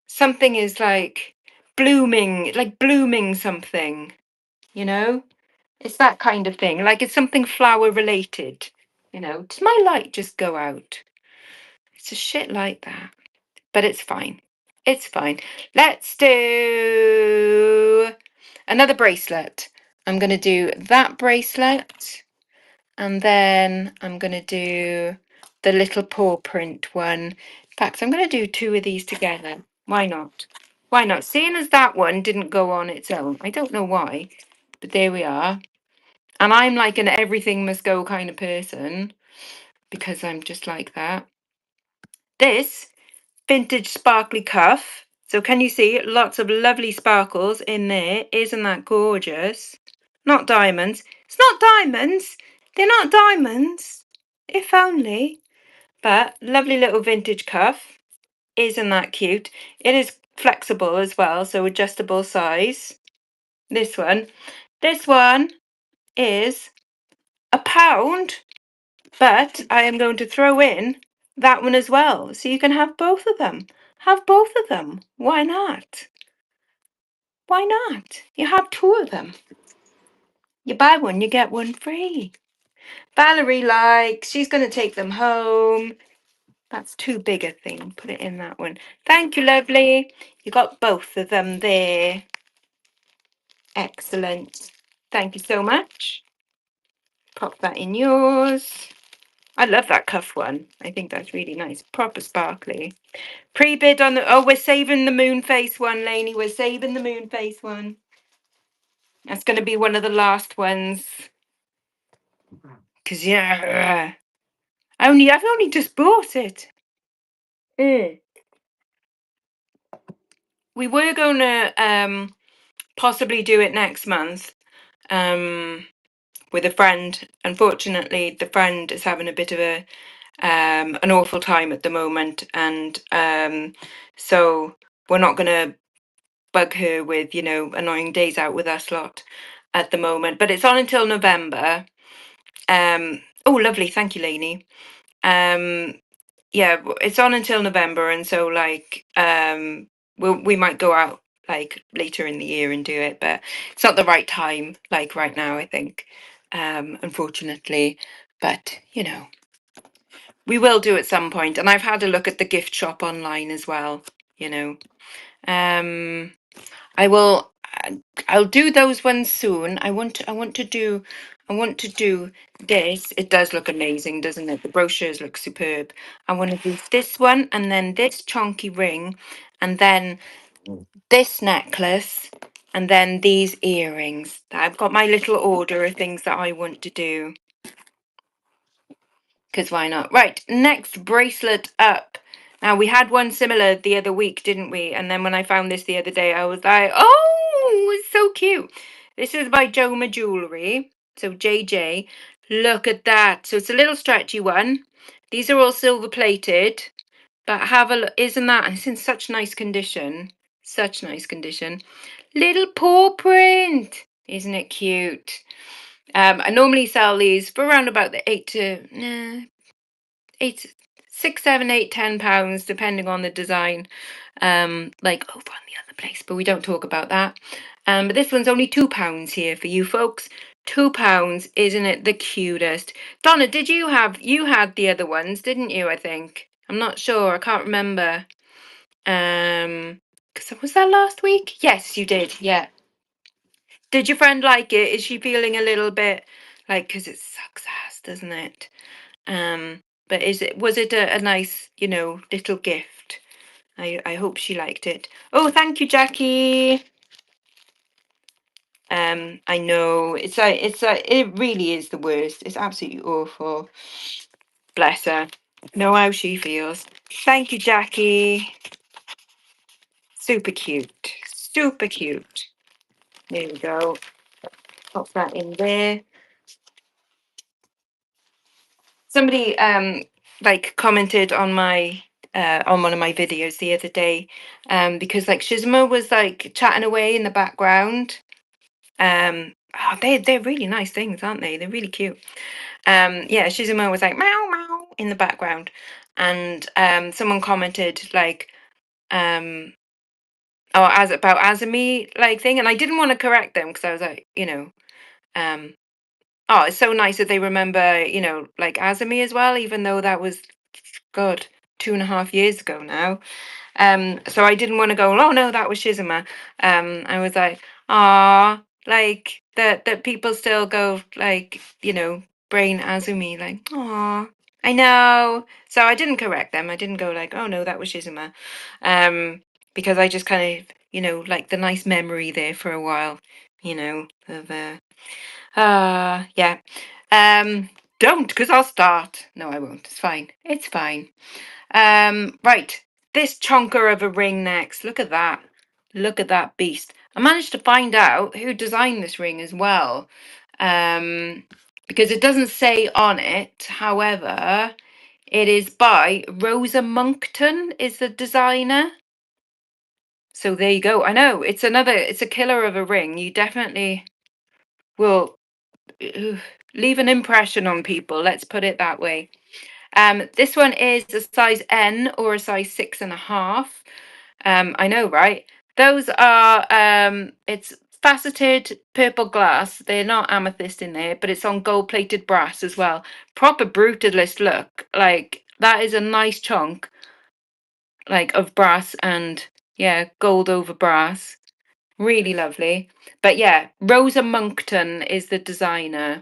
something is like blooming something. It's that kind of thing. Like it's something flower related. Does my light just go out? It's a shit like that, but it's fine. It's fine. Let's do another bracelet. I'm going to do that bracelet, and then I'm going to do the little paw print one. In fact, I'm going to do 2 of these together. Why not? Why not? Seeing as that one didn't go on its own. I don't know why, but there we are. And I'm like an everything must go kind of person because I'm just like that. This vintage sparkly cuff. So can you see lots of lovely sparkles in there? Isn't that gorgeous? Not diamonds. It's not diamonds. They're not diamonds. If only. But lovely little vintage cuff. Isn't that cute? It is flexible as well, so adjustable size. This one. This one is £1, but I am going to throw in that one as well, so you can have both of them. Have both of them. Why not? Why not? You have 2 of them. You buy one, you get one free. Valerie likes, she's going to take them home. That's too big a thing. Put it in that one. Thank you, lovely. You got both of them there. Excellent. Thank you so much. Pop that in yours. I love that cuff one. I think that's really nice. Proper sparkly. Pre-bid on the... Oh, we're saving the moon face one, Lainey. We're saving the moon face one. That's going to be one of the last ones. Because yeah, I've only just bought it. Mm. We were going to possibly do it next month with a friend. Unfortunately, the friend is having a bit of an awful time at the moment, and so we're not going to bug her with annoying days out with us lot at the moment. But it's on until November. Oh, lovely, thank you, Lainey. Yeah, it's on until November, and so like we might go out like later in the year and do it, but it's not the right time like right now, I think, unfortunately. But we will do at some point, and I've had a look at the gift shop online as well. you know um I will. I'll do those ones soon. I want to do this. It does look amazing, doesn't it? The brochures look superb. I want to do this one, and then this chunky ring, and then this necklace, and then these earrings. I've got my little order of things that I want to do. Because why not? Right, next bracelet up. Now, we had one similar the other week, didn't we? And then when I found this the other day, I was like, oh, it's so cute. This is by Jewellery. So JJ, look at that. So it's a little stretchy one. These are all silver plated, but have a look. Isn't that? And it's in such nice condition. Such nice condition. Little paw print. Isn't it cute? I normally sell these for around about the 8, 6, 7, 8, £10, depending on the design. Like over on the other place, but we don't talk about that. But this one's only £2 here for you folks. £2, isn't it the cutest? Donna, you had the other ones, didn't you? I think. I'm not sure. I can't remember. Was that last week? Yes, you did. Yeah. Did your friend like it? Is she feeling a little bit like, because it sucks ass, doesn't it? But was it a nice, little gift? I hope she liked it. Oh, thank you, Jackie. I know it really is the worst. It's absolutely awful. Bless her. Know how she feels. Thank you, Jackie. Super cute. Super cute. There we go. Pop that in there. Somebody like commented on my on one of my videos the other day, because like Shizuma was like chatting away in the background. They're really nice things, aren't they? They're really cute. Yeah, Shizuma was like meow meow in the background, and someone commented like oh, as about Azumi like thing, and I didn't want to correct them because I was like, um oh, it's so nice that they remember, like Azumi as well, even though that was, God, 2.5 years ago now. So I didn't want to go, oh no, that was Shizuma. I was like, ah, like that people still go like, brain Azumi, like, ah, I know. So I didn't correct them. I didn't go like, oh no, that was Shizuma. Because I just kind of, like the nice memory there for a while, of yeah. Don't, because I'll start. No, I won't. It's fine. It's fine. Right. This chonker of a ring next. Look at that. Look at that beast. I managed to find out who designed this ring as well. Because it doesn't say on it. However, it is by Rosa Monkton is the designer. So there you go. I know it's a killer of a ring. You definitely will leave an impression on people. Let's put it that way. This one is a size N or a size 6.5. I know, right? Those are it's faceted purple glass. They're not amethyst in there, but it's on gold-plated brass as well. Proper brutalist look. Like that is a nice chunk, like of brass and yeah, gold over brass. Really lovely. But yeah, Rosa Monkton is the designer,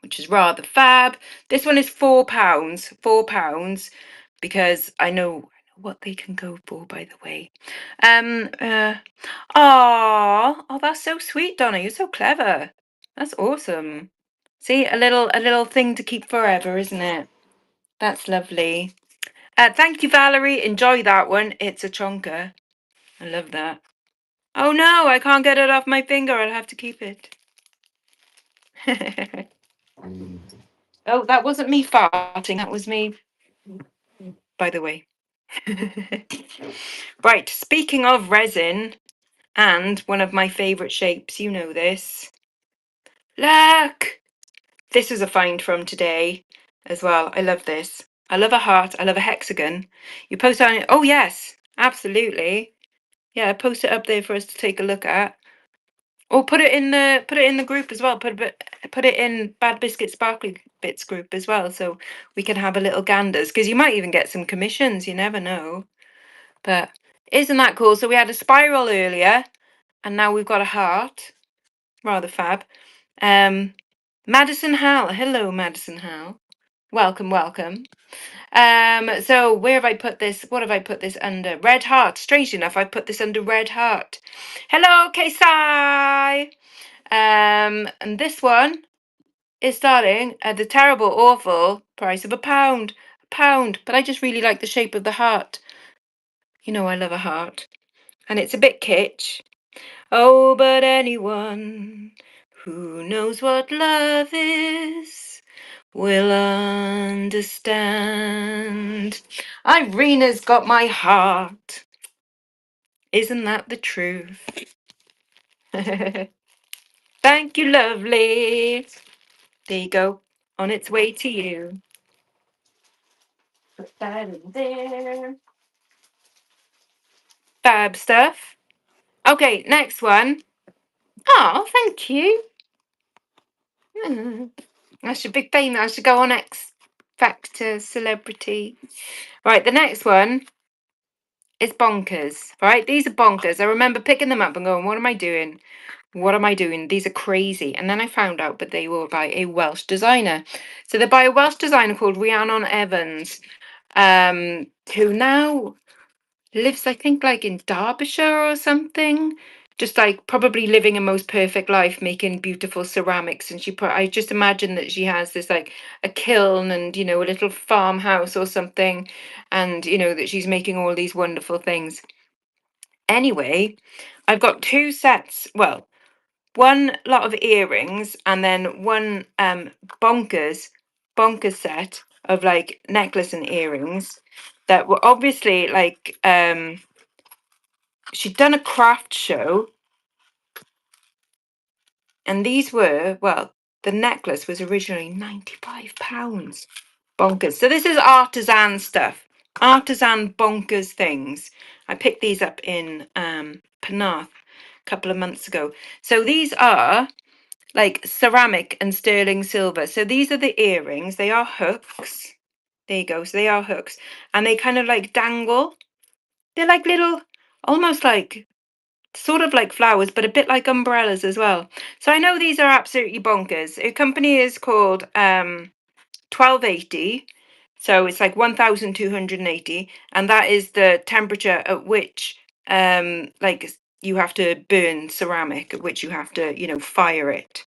which is rather fab. This one is £4, £4, because I know what they can go for, by the way. Oh, that's so sweet, Donna. You're so clever. That's awesome. See, a little thing to keep forever, isn't it? That's lovely. Thank you, Valerie. Enjoy that one. It's a chonker. I love that. Oh no, I can't get it off my finger. I'll have to keep it. Oh, that wasn't me farting. That was me, by the way. Right, speaking of resin, and one of my favourite shapes, you know this. Look! This is a find from today as well. I love this. I love a heart. I love a hexagon. You post it on it. Oh, yes, absolutely. Yeah, post it up there for us to take a look at. Or put it in the group as well. Put it in Bad Biscuit Sparkly Bits group as well, so we can have a little ganders. Because you might even get some commissions. You never know. But isn't that cool? So we had a spiral earlier, and now we've got a heart. Rather fab. Madison Hal. Hello, Madison Hal. Welcome, welcome. So where have I put this? What have I put this under? Red heart. Strangely enough, I put this under red heart. Hello, Kesai. And this one is starting at the terrible, awful price of £1. A pound. But I just really like the shape of the heart. You know I love a heart. And it's a bit kitsch. Oh, but anyone who knows what love is will understand. Irina's got my heart. Isn't that the truth? Thank you, lovely. There you go. On its way to you. Put that in there. Fab stuff. Okay, next one. Oh, thank you. I should be famous. I should go on X Factor Celebrity. Right, the next one is Bonkers. Right, these are bonkers. I remember picking them up and going, what am I doing? What am I doing? These are crazy. And then I found out, but they were by a Welsh designer. So they're by a Welsh designer called Rhiannon Evans, who now lives, I think, like in Derbyshire or something. Just like probably living a most perfect life, making beautiful ceramics. And I just imagine that she has this like a kiln and, a little farmhouse or something. And, that she's making all these wonderful things. Anyway, I've got two sets. Well, one lot of earrings and then one bonkers set of like necklace and earrings that were obviously like she'd done a craft show, and these were, well, the necklace was originally £95. Bonkers. So this is artisan stuff, artisan bonkers things. I picked these up in Penarth a couple of months ago. So these are like ceramic and sterling silver. So these are the earrings. They are hooks. There you go. So they are hooks, and they kind of like dangle. They're like little, almost like sort of like flowers, but a bit like umbrellas as well. So I know these are absolutely bonkers. The company is called 1280. So it's like 1280, and that is the temperature at which like you have to burn ceramic, at which you have to, fire it.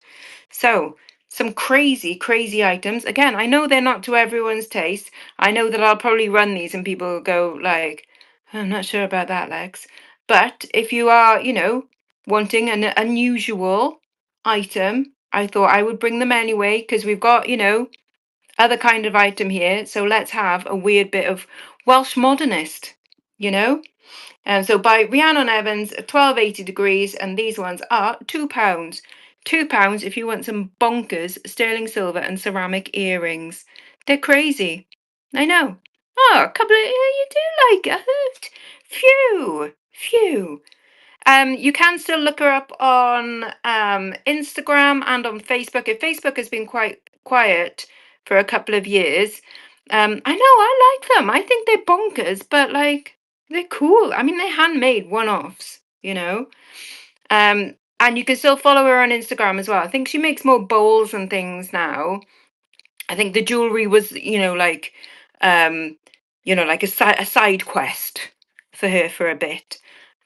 So some crazy, crazy items. Again, I know they're not to everyone's taste. I know that I'll probably run these and people will go like, I'm not sure about that, Lex. But if you are, wanting an unusual item, I thought I would bring them anyway because we've got, other kind of item here. So let's have a weird bit of Welsh modernist, you know? And so by Rhiannon Evans, 1280 degrees, and these ones are £2. £2 if you want some bonkers sterling silver and ceramic earrings. They're crazy. I know. Oh, a couple of, yeah, you do like it. Phew, phew. You can still look her up on Instagram and on Facebook. If Facebook has been quite quiet for a couple of years, I know I like them. I think they're bonkers, but like they're cool. I mean, they're handmade one-offs, and you can still follow her on Instagram as well. I think she makes more bowls and things now. I think the jewelry was, like a side quest for her for a bit.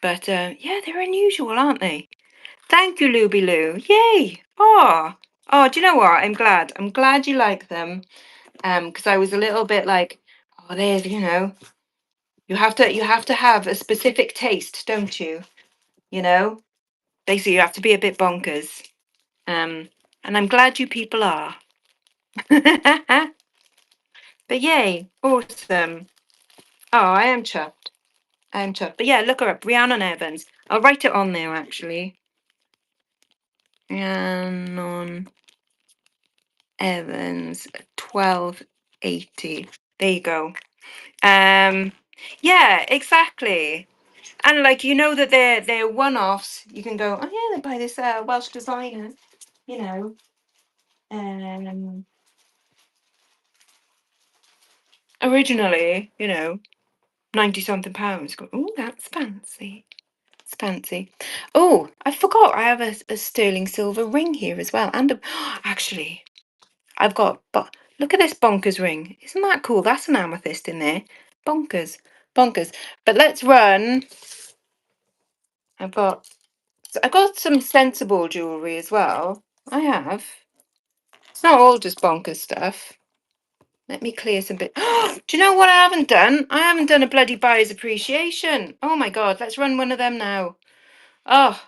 But yeah, they're unusual, aren't they? Thank you, Luby Lou. Yay! Oh, Oh, do you know what? I'm glad. I'm glad you like them. Because I was a little bit like, oh, there's, you have to have a specific taste, don't you? You know, basically you have to be a bit bonkers. And I'm glad you people are. But yay, awesome. Oh, I am chuffed. I am chuffed. But yeah, look her up, Rhiannon Evans. I'll write it on there actually. Rhiannon Evans, 1280. There you go. Yeah, exactly. And like that they're one-offs. You can go, oh yeah, they buy this Welsh designer, you know. Um, Originally, 90 something pounds. Go, oh, that's fancy. It's fancy. Oh, I forgot. I have a sterling silver ring here as well. And actually, I've got. But look at this bonkers ring. Isn't that cool? That's an amethyst in there. Bonkers, bonkers. But let's run. I've got. I've got some sensible jewellery as well. I have. It's not all just bonkers stuff. Let me clear some bit. Do you know what I haven't done? I haven't done a bloody buyer's appreciation. Oh my God, let's run one of them now. Oh,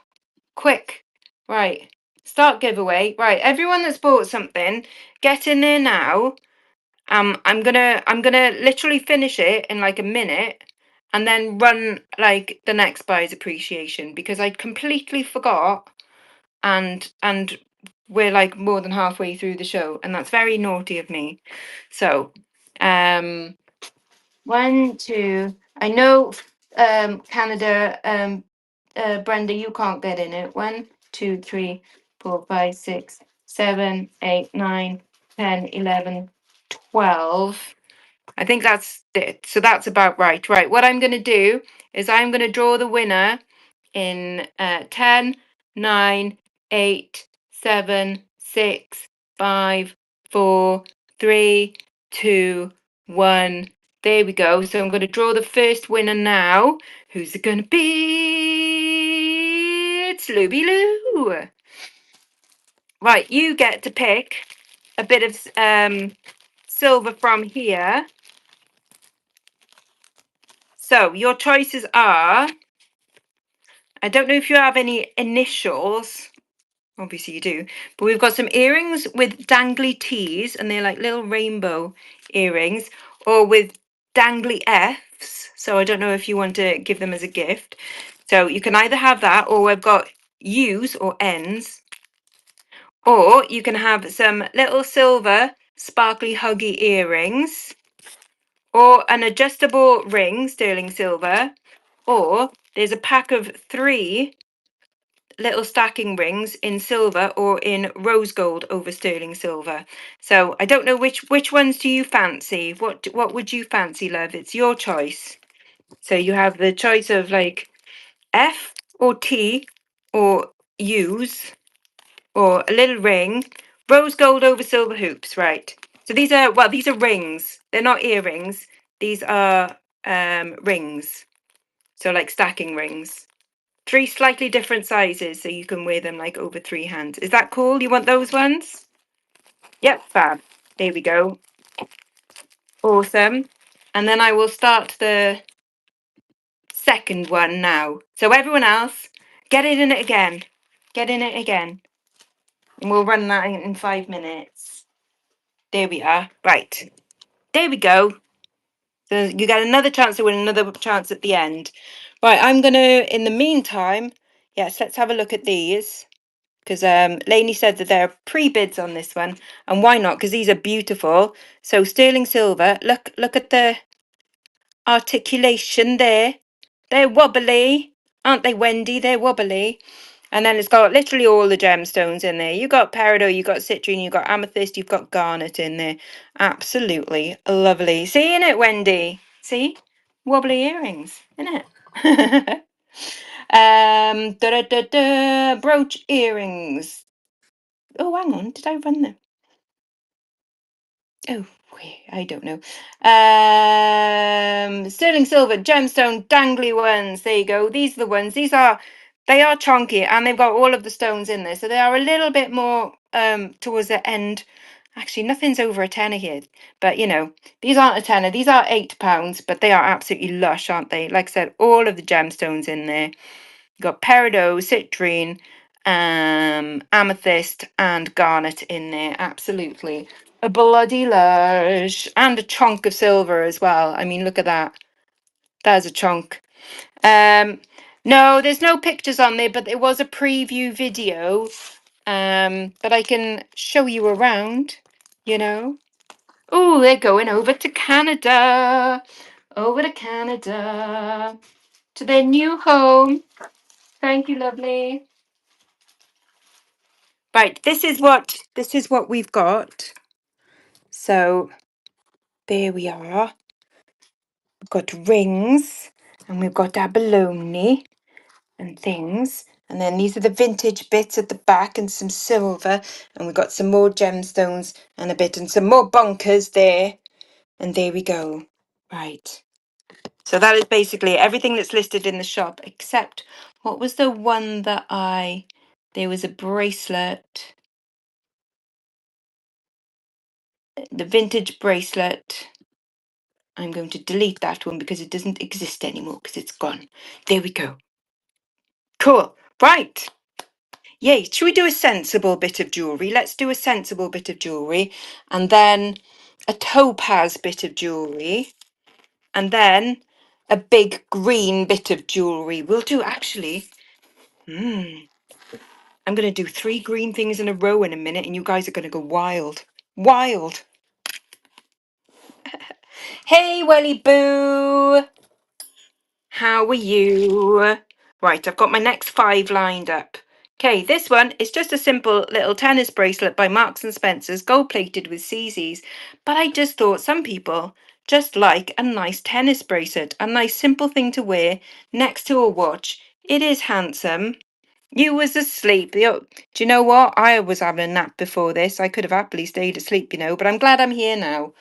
quick. Right. Start giveaway. Right, everyone that's bought something, get in there now. I'm gonna literally finish it in like a minute and then run like the next buyer's appreciation because I completely forgot and we're like more than halfway through the show and that's very naughty of me. So, um 1, 2. I know, Canada, Brenda, you can't get in it. 1, 2, 3, 4, 5, 6, 7, 8, 9, 10, 11, 12. I think that's it. So that's about right. Right. What I'm going to do is I'm going to draw the winner in 10, 9, 8, 7, 6, 5, 4, 3, 2, 1. There we go. So I'm going to draw the first winner now. Who's it going to be? It's Looby Loo. Right, you get to pick a bit of silver from here. So your choices are, I don't know if you have any initials. Obviously you do. But we've got some earrings with dangly T's, and they're like little rainbow earrings, or with dangly F's. So I don't know if you want to give them as a gift. So you can either have that, or we've got U's or N's, or you can have some little silver sparkly huggy earrings, or an adjustable ring, sterling silver, or there's a pack of 3 little stacking rings in silver or in rose gold over sterling silver. So I don't know which ones do you fancy? What would you fancy, love? It's your choice. So you have the choice of like F or T or U's or a little ring, rose gold over silver hoops, right? So these are rings. They're not earrings. These are rings. So like stacking rings. 3 slightly different sizes, so you can wear them like over 3 hands. Is that cool? You want those ones? Yep, fab. There we go. Awesome. And then I will start the second one now. So everyone else, get it in it again. Get in it again. And we'll run that in 5 minutes. There we are. Right. There we go. So you get another chance to win, another chance at the end. Right, I'm going to, in the meantime, yes, let's have a look at these. Because Lainey said that there are pre-bids on this one, and why not? Because these are beautiful. So sterling silver. Look at the articulation there. They're wobbly, aren't they, Wendy? They're wobbly. And then it's got literally all the gemstones in there. You got peridot, you got citrine, you got amethyst, you've got garnet in there. Absolutely lovely. Seeing it, Wendy? See, wobbly earrings, isn't it? Brooch earrings. Oh, hang on. Did I run them? Oh, I don't know. Sterling silver, gemstone, dangly ones. There you go. These are the ones. They are chunky and they've got all of the stones in there. So they are a little bit more towards the end. Actually, nothing's over a tenner here, but you know, these aren't a tenner. These are £8, but they are absolutely lush, aren't they? Like I said, all of the gemstones in there. You've got peridot, citrine, amethyst, and garnet in there. Absolutely. A bloody lush. And a chunk of silver as well. I mean, look at that. There's a chunk. No, there's no pictures on there, but there was a preview video that I can show you around, you know. Oh, they're going over to Canada. Over to Canada. To their new home. Thank you, lovely. Right, this is what we've got. So there we are. We've got rings and we've got abalone and things. And then these are the vintage bits at the back and some silver. And we've got some more gemstones and a bit and some more bonkers there. And there we go. Right. So that is basically everything that's listed in the shop, except what was the one that there was a bracelet, the vintage bracelet. I'm going to delete that one because it doesn't exist anymore because it's gone. There we go. Cool. Right. Yay. Should we do a sensible bit of jewellery? Let's do a sensible bit of jewellery and then a topaz bit of jewellery and then a big green bit of jewellery. We'll do actually. I'm going to do 3 green things in a row in a minute and you guys are going to go wild. Wild. Hey, Welly Boo. How are you? Right, I've got my next 5 lined up. Okay, this one is just a simple little tennis bracelet by Marks and Spencer's, gold plated with CZs. But I just thought some people just like a nice tennis bracelet, a nice simple thing to wear next to a watch. It is handsome. You was asleep. Do you know what? I was having a nap before this. I could have happily stayed asleep, you know, but I'm glad I'm here now.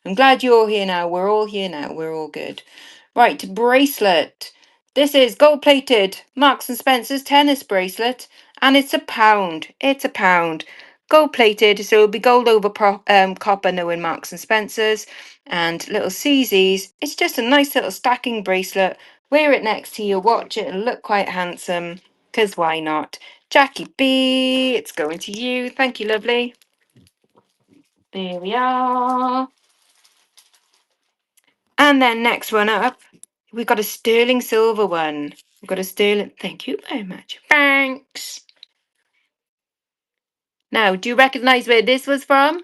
I'm glad you're here now. We're all here now. We're all good. Right, bracelet. This is gold plated Marks and Spencer's tennis bracelet, and it's £1. It's £1. Gold plated, so it'll be gold over copper, knowing Marks and Spencer's, and little CZs. It's just a nice little stacking bracelet. Wear it next to your watch. It'll look quite handsome. Because why not? Jackie B, it's going to you. Thank you, lovely. There we are. And then next one up, we've got a sterling silver one. We've got a sterling. Thank you very much. Thanks. Now, do you recognise where this was from?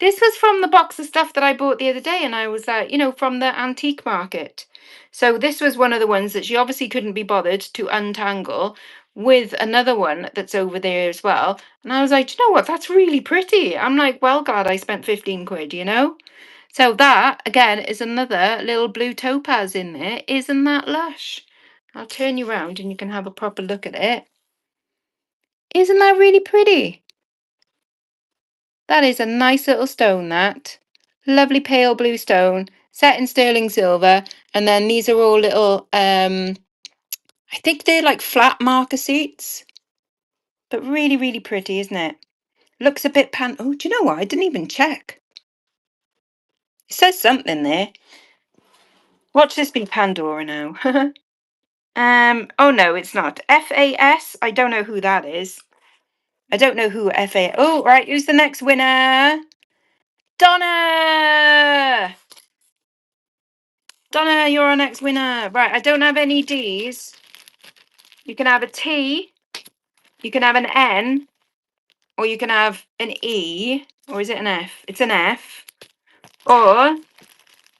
This was from the box of stuff that I bought the other day, and I was, from the antique market. So this was one of the ones that she obviously couldn't be bothered to untangle with another one that's over there as well. And I was like, do you know what? That's really pretty. I'm like, well, God, I spent 15 quid, you know? So that, again, is another little blue topaz in there. Isn't that lush? I'll turn you around and you can have a proper look at it. Isn't that really pretty? That is a nice little stone, that. Lovely pale blue stone, set in sterling silver. And then these are all little, I think they're like flat marker seats. But really, really pretty, isn't it? Looks a bit oh, do you know what? I didn't even check. It says something there. Watch this be Pandora now. Oh no, it's not. FAS? I don't know who that is. I don't know who FA. Oh, right, who's the next winner? Donna! Donna, you're our next winner. Right, I don't have any D's. You can have a T, you can have an N, or you can have an E, or is it an F? It's an F. Or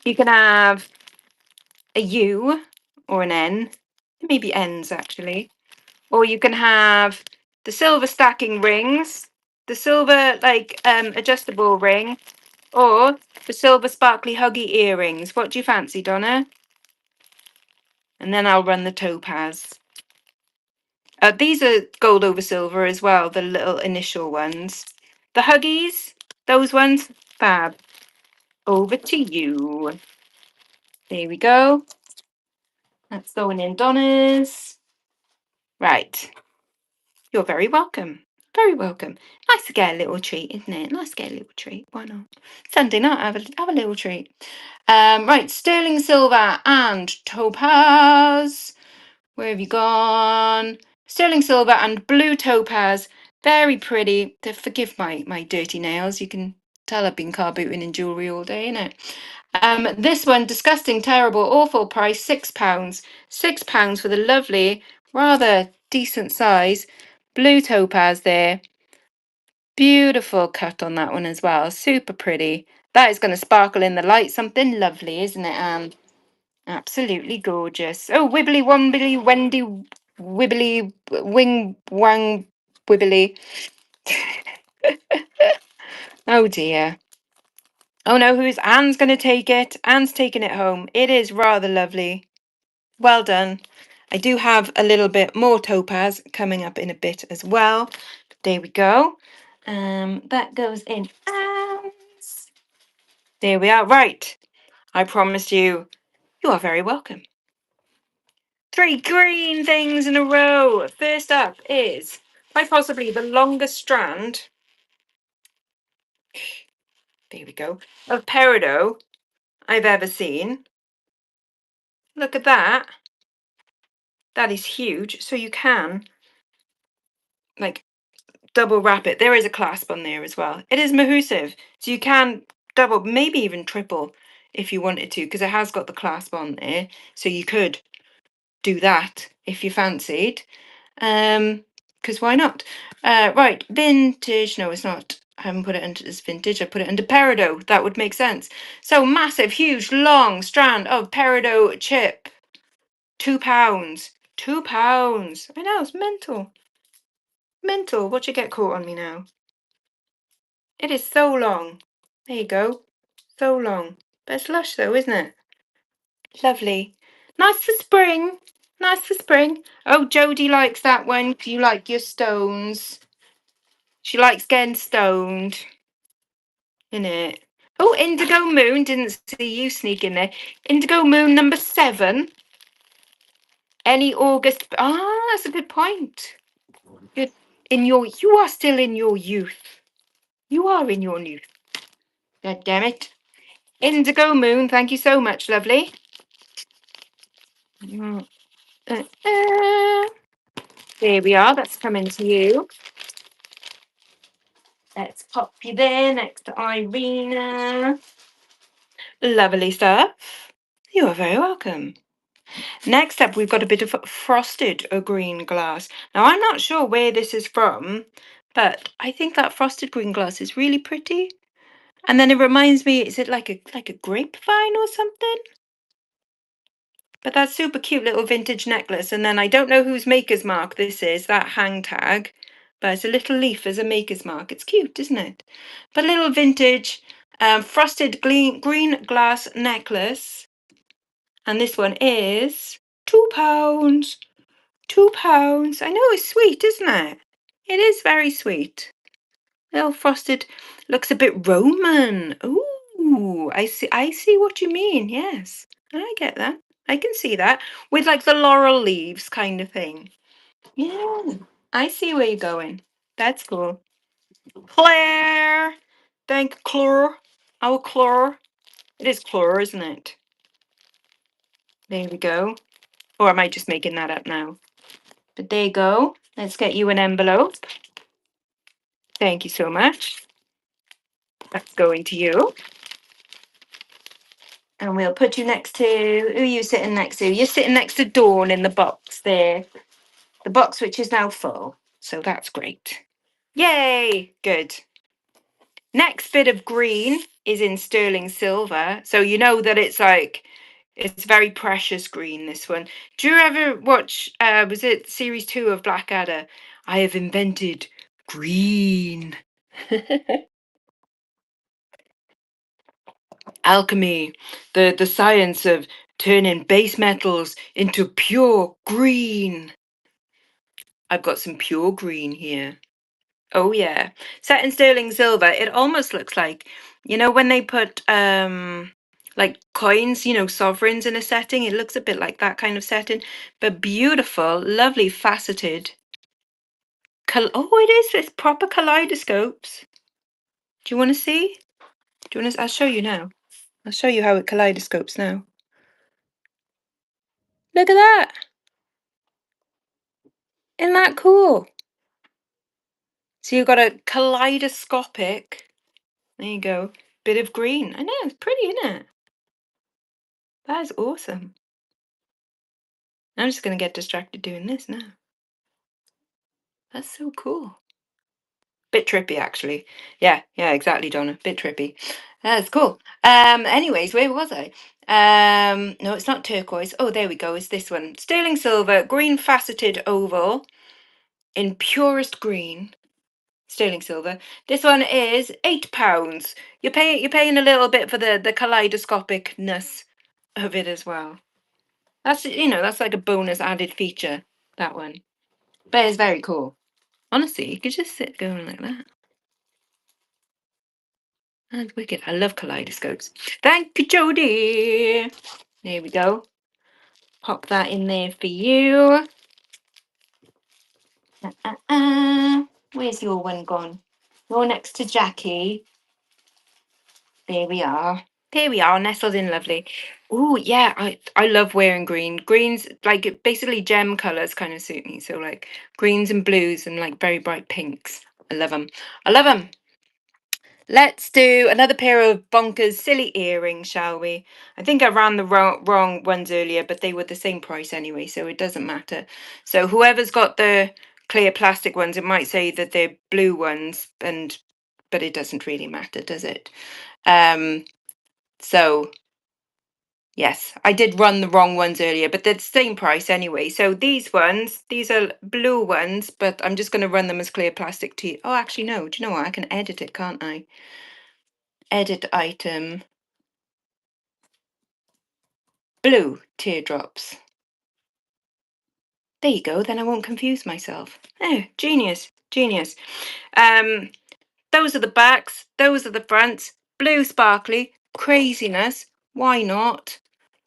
you can have a U, or an N. Maybe N's actually. Or you can have the silver stacking rings, the silver adjustable ring, or the silver sparkly huggy earrings. What do you fancy, Donna? And then I'll run the topaz. These are gold over silver as well, the little initial ones. The huggies, those ones, fab. Over to you. There we go. That's going in Donna's. Right. You're very welcome. Very welcome. Nice to get a little treat, isn't it? Nice to get a little treat. Why not? Sunday night, have a little treat. Right, sterling silver and topaz. Where have you gone? Sterling silver and blue topaz. Very pretty. Forgive my dirty nails. You can tell I've been car booting in jewellery all day, innit? This one, disgusting, terrible, awful price, £6. £6 for the lovely, rather decent size blue topaz there. Beautiful cut on that one as well. Super pretty. That is going to sparkle in the light. Something lovely, isn't it, Anne? Absolutely gorgeous. Oh, wibbly wombly wendy wibbly wing wang wibbly. Oh dear. Oh no, who's Anne's going to take it? Anne's taking it home. It is rather lovely. Well done. I do have a little bit more topaz coming up in a bit as well. There we go. That goes in Anne's. There we are. Right. I promised you. You are very welcome. 3 green things in a row. First up is quite possibly the longest strand. There we go. Of peridot I've ever seen. Look at that. That is huge. So you can like double wrap it. There is a clasp on there as well. It is mahoosive. So you can double, maybe even triple if you wanted to, because it has got the clasp on there. So you could do that if you fancied. Because why not? Right, vintage. No, it's not. I haven't put it into this vintage. I put it into peridot. That would make sense. So massive, huge, long strand of peridot chip. £2. £2. I know, it's mental. Mental. Watch it get caught on me now. It is so long. There you go. So long. But it's lush though, isn't it? Lovely. Nice for spring. Nice for spring. Oh, Jodie likes that one. Do you like your stones? She likes getting stoned. Innit? Oh, Indigo Moon. Didn't see you sneak in there. Indigo Moon number 7. Any August. Ah, that's a good point. Good. You are still in your youth. You are in your youth. God damn it. Indigo Moon, thank you so much, lovely. There we are, that's coming to you. Let's pop you there next to Irina. Lovely stuff. You are very welcome. Next up, we've got a bit of frosted green glass. Now, I'm not sure where this is from, but I think that frosted green glass is really pretty. And then it reminds me, is it like a grapevine or something? But that's super cute little vintage necklace. And then I don't know whose maker's mark this is, that hang tag. But it's a little leaf as a maker's mark. It's cute, isn't it? But a little vintage frosted green glass necklace. And this one is £2. £2. I know it's sweet, isn't it? It is very sweet. Little frosted, looks a bit Roman. Ooh, I see what you mean. Yes, I get that. I can see that with like the laurel leaves kind of thing. Yeah, I see where you're going. That's cool. Claire, thank Claire. Our Claire. It is Claire, isn't it? There we go. Or am I just making that up now? But there you go. Let's get you an envelope. Thank you so much. That's going to you. And we'll put you next to, who are you sitting next to? You're sitting next to Dawn in the box there. The box which is now full. So that's great. Yay! Good. Next bit of green is in sterling silver. So you know that it's like, it's very precious green, this one. Do you ever watch, was it series 2 of Blackadder? I have invented green. Alchemy, the science of turning base metals into pure green. I've got some pure green here. Oh yeah, set in sterling silver. It almost looks like, you know, when they put like coins, you know, sovereigns in a setting. It looks a bit like that kind of setting, but beautiful, lovely faceted Oh, it is. It's proper kaleidoscopes. Do you want to see? Do you want to? I'll show you now. I'll show you how it kaleidoscopes now. Look at that. Isn't that cool? So you've got a kaleidoscopic. There you go. Bit of green. I know, it's pretty, isn't it? That is awesome. I'm just going to get distracted doing this now. That's so cool. Bit trippy, actually. Yeah, exactly, Donna. Bit trippy. That's cool. Anyways, where was I? No, it's not turquoise. Oh, there we go. It's this one. Sterling silver, green faceted oval in purest green. Sterling silver. This one is £8. You're paying a little bit for the kaleidoscopicness of it as well. That's that's like a bonus added feature, that one. But it's very cool. Honestly, you could just sit going like that. That's wicked. I love kaleidoscopes. Thank you, Jodie. There we go. Pop that in there for you. Where's your one gone? You're next to Jackie. There we are. There we are, nestled in lovely. Oh yeah, I love wearing green. Greens, like basically gem colors, kind of suit me. So like greens and blues and like very bright pinks. I love them. I love them. Let's do another pair of Bonkers silly earrings, shall we? I think I ran the wrong ones earlier, but they were the same price anyway, so it doesn't matter. So whoever's got the clear plastic ones, it might say that they're blue ones, but it doesn't really matter, does it? So yes, I did run the wrong ones earlier, but they're the same price anyway. So these are blue ones, but I'm just going to run them as clear plastic to you. Oh, actually, no. Do you know what? I can edit it, can't I? Edit item. Blue teardrops. There you go. Then I won't confuse myself. Oh, genius, genius. Those are the backs. Those are the fronts. Blue sparkly. Craziness. Why not?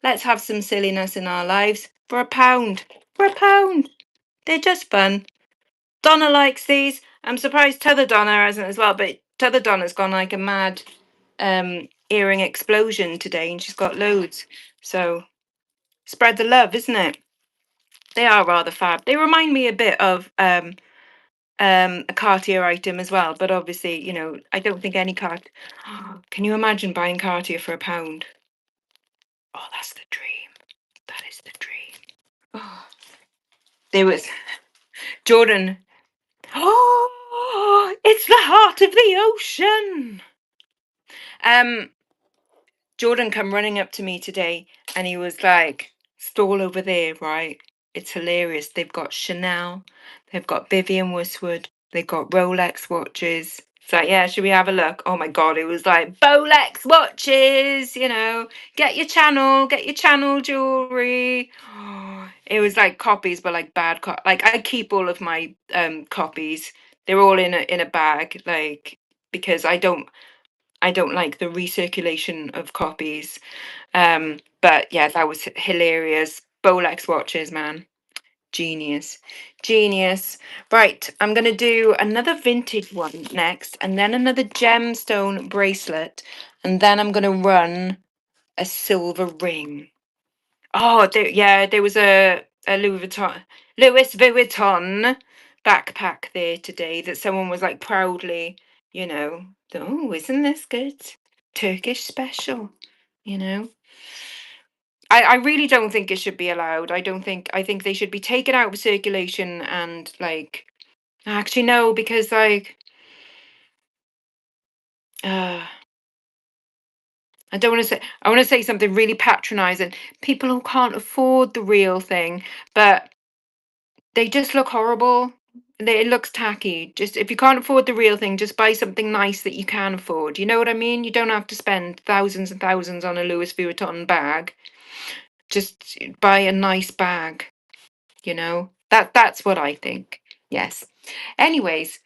Let's have some silliness in our lives for £1. For £1. They're just fun. Donna likes these. I'm surprised T'other Donna hasn't as well, but T'other Donna's gone like a mad earring explosion today, and she's got loads. So spread the love, isn't it? They are rather fab. They remind me a bit of a Cartier item as well, but obviously, I don't think any Cartier. Can you imagine buying Cartier for £1? Oh, that's the dream. That is the dream. Oh, there was Jordan. Oh, it's the heart of the ocean. Jordan come running up to me today and he was like, stall over there, right? It's hilarious. They've got Chanel, they've got Vivienne Westwood, they've got Rolex watches. It's like, yeah, should we have a look? Oh my God, it was like Rolex watches, get your channel jewelry. It was like copies, but like bad like I keep all of my copies. They're all in a bag, like because I don't like the recirculation of copies. But yeah, that was hilarious. Rolex watches, man. Genius. Genius. Right, I'm going to do another vintage one next, and then another gemstone bracelet, and then I'm going to run a silver ring. Oh, there was a Louis Vuitton backpack there today that someone was like proudly, oh, isn't this good? Turkish special, you know. I really don't think it should be allowed. I think they should be taken out of circulation and like actually no, because like uh I want to say something really patronizing. People who can't afford the real thing, but they just look horrible. It looks tacky. Just if you can't afford the real thing, just buy something nice that you can afford. You know what I mean? You don't have to spend thousands and thousands on a Louis Vuitton bag. Just buy a nice bag, That's what I think. Yes. Anyways,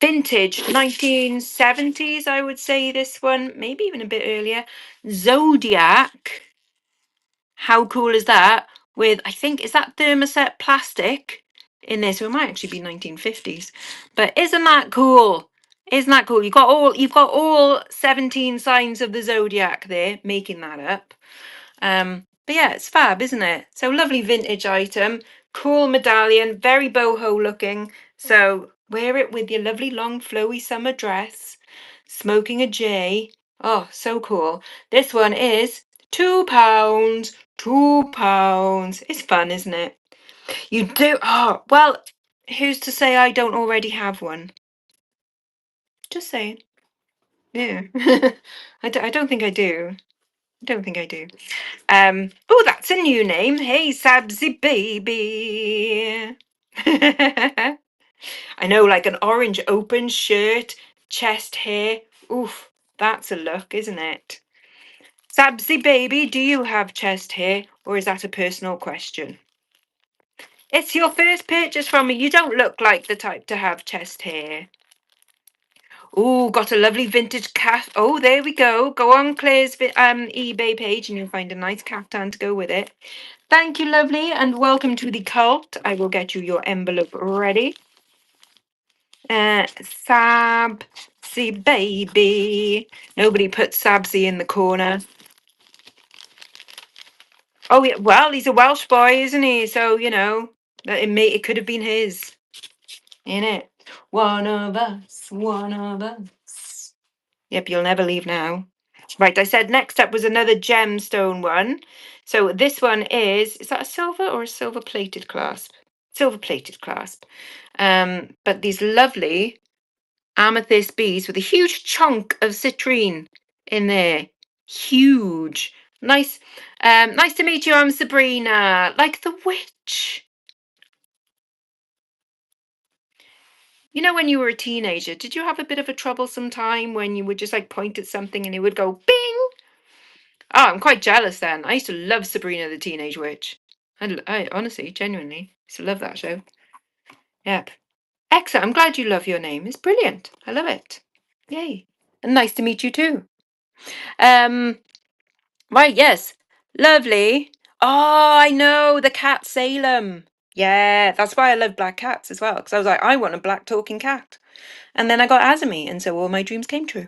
vintage 1970s, I would say this one, maybe even a bit earlier. Zodiac. How cool is that? With I think is that thermoset plastic? in there, so it might actually be 1950s. But isn't that cool? Isn't that cool? You've got all 17 signs of the zodiac there, making that up. But yeah, it's fab, isn't it? So lovely vintage item, cool medallion, very boho looking. So wear it with your lovely long flowy summer dress, smoking a J. Oh, so cool. This one is £2. £2. It's fun, isn't it? You do. Oh, well, who's to say I don't already have one? Just saying. Yeah. I don't think I do. I don't think I do. Oh, that's a new name. Hey, Sabsy baby. I know, like an orange open shirt, chest hair. Oof, that's a look, isn't it? Sabsy baby, do you have chest hair, or is that a personal question? It's your first purchase from me. You don't look like the type to have chest hair. Oh, got a lovely vintage cat. Oh, there we go. Go on Claire's eBay page and you'll find a nice caftan to go with it. Thank you, lovely, and welcome to the cult. I will get you your envelope ready. Sabsy baby. Nobody put Sabsy in the corner. Oh, yeah. Well, he's a Welsh boy, isn't he? So, it could have been his. Innit? One of us, one of us. Yep, you'll never leave now. Right, I said next up was another gemstone one. So this one is that a silver or a silver plated clasp? Silver plated clasp. But these lovely amethyst beads with a huge chunk of citrine in there. Huge. Nice. Nice to meet you. I'm Sabrina. Like the witch. You know, when you were a teenager, did you have a bit of a troublesome time when you would just like point at something and it would go bing? Oh, I'm quite jealous then. I used to love Sabrina the Teenage Witch. I honestly, genuinely, used to love that show. Yep. Excellent. I'm glad you love your name. It's brilliant. I love it. Yay. And nice to meet you too. Um, right, yes. Lovely. Oh, I know. The cat Salem. Yeah, that's why I love black cats as well. Because I was like, I want a black talking cat. And then I got Azami, and so all my dreams came true.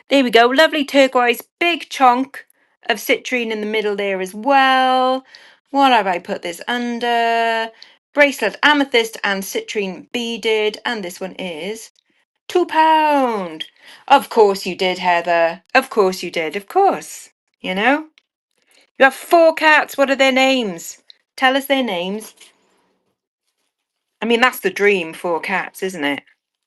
There we go. Lovely turquoise, big chunk of citrine in the middle there as well. What have I put this under? Bracelet, amethyst and citrine beaded. And this one is £2. Of course you did, Heather. Of course you did. Of course. You know? You have 4 cats. What are their names? Tell us their names. I mean, that's the dream, 4 cats, isn't it?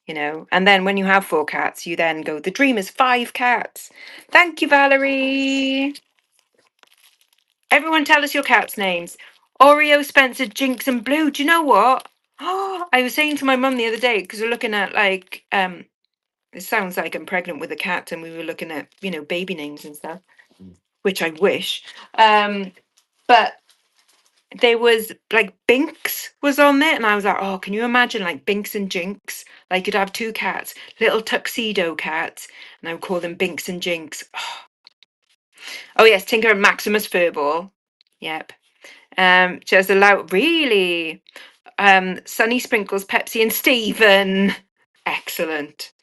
And then when you have 4 cats, you then go, the dream is 5 cats. Thank you, Valerie. Everyone tell us your cats' names. Oreo, Spencer, Jinx, and Blue. Do you know what? Oh, I was saying to my mum the other day, because we're looking at it sounds like I'm pregnant with a cat, and we were looking at, baby names and stuff, which I wish. But there was like Binks was on there, and I was like, oh, can you imagine like Binks and Jinx? Like you'd have 2 cats, little tuxedo cats, and I would call them Binks and Jinx. Oh yes, Tinker and Maximus Furball. Yep. Just a loud, really. Sunny Sprinkles, Pepsi, and Stephen. Excellent.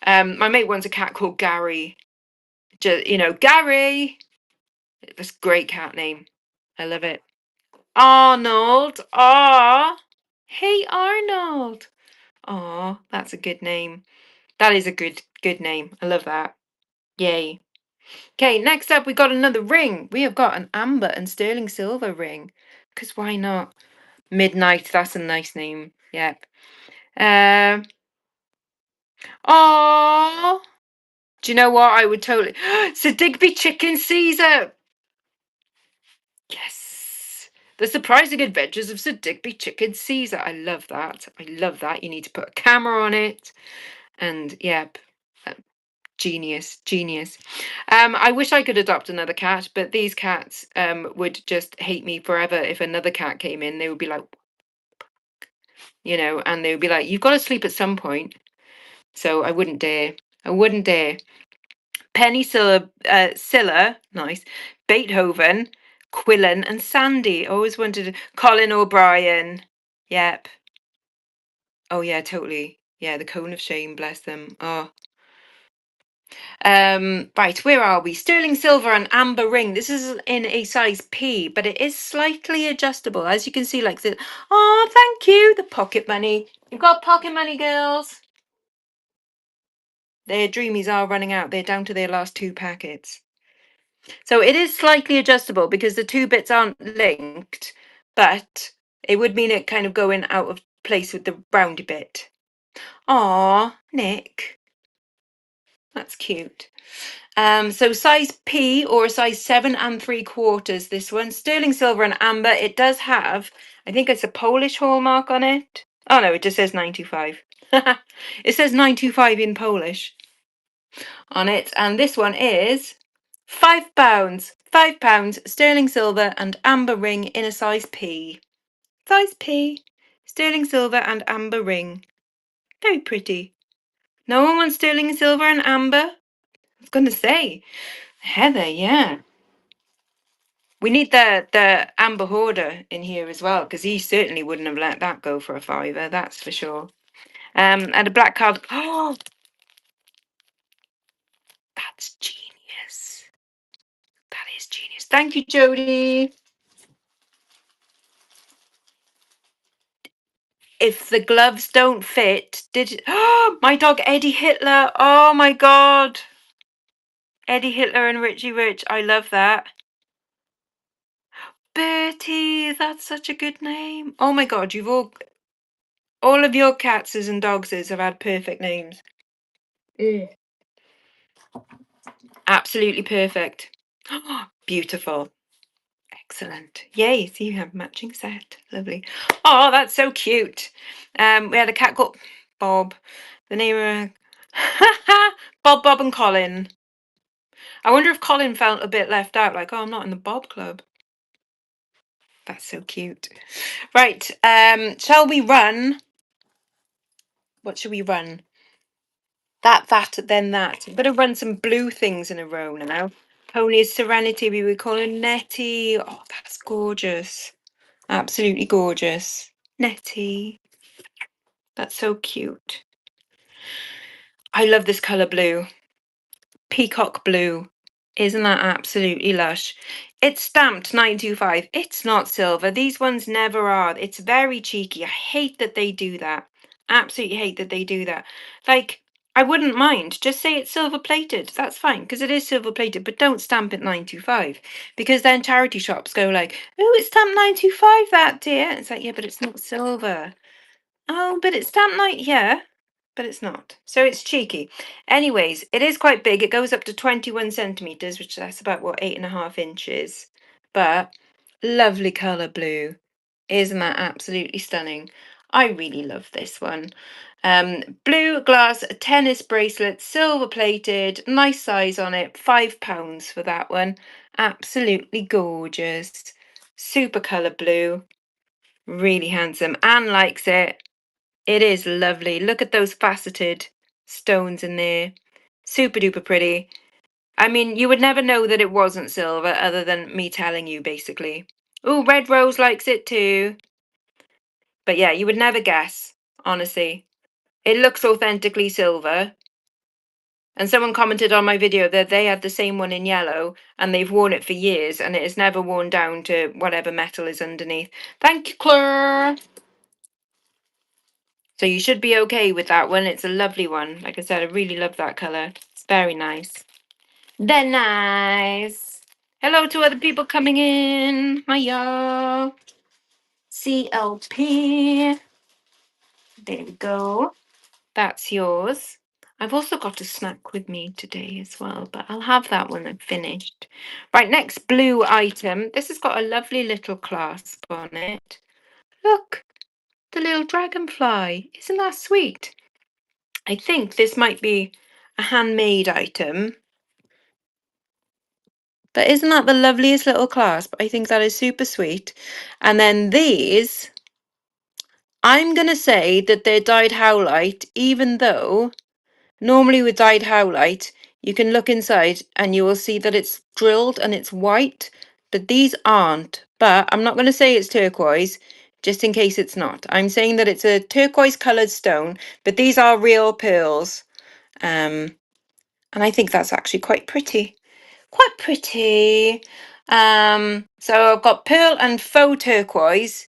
My mate wants a cat called Gary. Gary. That's a great cat name. I love it. Arnold. Ah. Hey, Arnold. Oh, that's a good name. That is a good name. I love that. Yay. Okay, next up we got another ring. We have got an amber and sterling silver ring. Because why not? Midnight, that's a nice name. Yep. Oh, do you know what? I would totally. Sir Digby Chicken Caesar. Yes. The surprising adventures of Sir Digby Chicken Caesar. I love that. I love that. You need to put a camera on it. And yep. Genius, genius. I wish I could adopt another cat, but these cats would just hate me forever if another cat came in. They would be like, and they would be like, you've got to sleep at some point. So I wouldn't dare. I wouldn't dare. Penny Silla, nice. Beethoven, Quillen, and Sandy. Always wanted Colin O'Brien. Yep. Oh yeah, totally. Yeah, the cone of shame, bless them. Oh. Right, where are we? Sterling silver and amber ring. This is in a size P, but it is slightly adjustable. As you can see, like the, oh, thank you, the pocket money. You've got pocket money, girls. Their dreamies are running out. They're down to their last 2 packets. So it is slightly adjustable because the 2 bits aren't linked, but it would mean it kind of going out of place with the roundy bit. Aw, Nick. That's cute. So size P or a size 7 3/4. This one, sterling silver and amber. It does have, I think it's a Polish hallmark on it. Oh no, it just says 925. It says 925 in Polish on it, and this one is £5. £5 sterling silver and amber ring in a size P. Size P, sterling silver and amber ring. Very pretty. No one wants sterling silver and amber? I was gonna say, Heather, yeah. We need the Amber Hoarder in here as well, because he certainly wouldn't have let that go for a £5, that's for sure. And a black card. Oh, that's genius. That is genius. Thank you, Jodie. If the gloves don't fit, oh, my dog Eddie Hitler. Oh my God. Eddie Hitler and Richie Rich. I love that. Bertie, that's such a good name. Oh my God, you've all of your catses and dogses have had perfect names. Absolutely perfect. Beautiful. Excellent. Yay, so you have matching set. Lovely. Oh, that's so cute. We had a cat called Bob. The name of Bob, Bob and Colin. I wonder if Colin felt a bit left out, like, oh, I'm not in the Bob Club. That's so cute. Right, shall we run? What should we run? That, then that. I'm going to run some blue things in a row now. Pony's Serenity, we would call her Nettie. Oh, that's gorgeous. Absolutely gorgeous. Nettie. That's so cute. I love this colour blue. Peacock blue. Isn't that absolutely lush? It's stamped 925. It's not silver. These ones never are. It's very cheeky. I hate that they do that. Absolutely hate that they do that. Like, I wouldn't mind. Just say it's silver plated. That's fine, because it is silver plated, but don't stamp it 925. Because then charity shops go like, oh, it's stamped 925, that dear. It's like, yeah, but it's not silver. Oh, but it's stamped yeah, but it's not. So it's cheeky. Anyways, it is quite big. It goes up to 21 centimeters, which that's about what, 8.5 inches. But lovely color blue. Isn't that absolutely stunning? I really love this one. Blue glass tennis bracelet, silver plated, nice size on it. £5 for that one. Absolutely gorgeous. Super color blue. Really handsome. Anne likes it. It is lovely. Look at those faceted stones in there. Super duper pretty. I mean, you would never know that it wasn't silver other than me telling you, basically. Oh, Red Rose likes it too. But yeah, you would never guess, honestly. It looks authentically silver. And someone commented on my video that they had the same one in yellow and they've worn it for years and it has never worn down to whatever metal is underneath. Thank you, Claire. So you should be okay with that one. It's a lovely one. Like I said, I really love that colour. It's very nice. They're nice. Hello to other people coming in. Hiya. CLP. There we go. That's yours. I've also got a snack with me today as well, but I'll have that when I'm finished. Right, next blue item. This has got a lovely little clasp on it. Look, the little dragonfly. Isn't that sweet? I think this might be a handmade item. But isn't that the loveliest little clasp? I think that is super sweet. And then these, I'm going to say that they're dyed howlite, even though normally with dyed howlite, you can look inside and you will see that it's drilled and it's white, but these aren't. But I'm not going to say it's turquoise just in case it's not. I'm saying that it's a turquoise coloured stone, but these are real pearls. And I think that's actually quite pretty. Quite pretty. So I've got pearl and faux turquoise.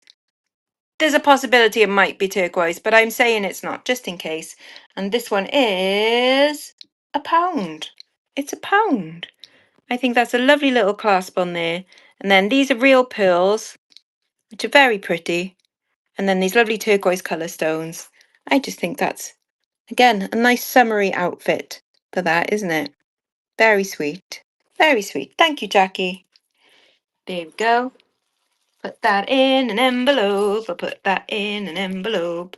There's a possibility it might be turquoise, but I'm saying it's not, just in case. And this one is £1. It's £1. I think that's a lovely little clasp on there. And then these are real pearls, which are very pretty. And then these lovely turquoise colour stones. I just think that's, again, a nice summery outfit for that, isn't it? Very sweet. Very sweet. Thank you, Jackie. There we go. Put that in an envelope. I'll put that in an envelope.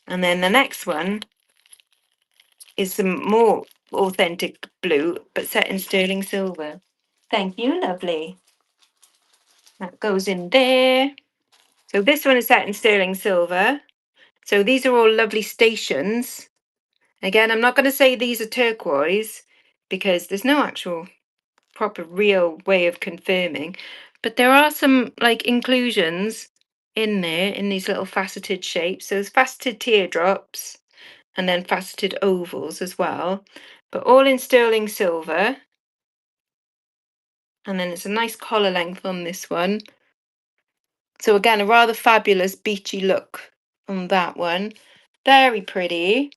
And then the next one is some more authentic blue, but set in sterling silver. Thank you, lovely. That goes in there. So this one is set in sterling silver. So these are all lovely stations. Again, I'm not going to say these are turquoise because there's no actual proper real way of confirming, but there are some like inclusions in there in these little faceted shapes. So there's faceted teardrops and then faceted ovals as well, but all in sterling silver. And then it's a nice collar length on this one. So again, a rather fabulous beachy look on that one. Very pretty.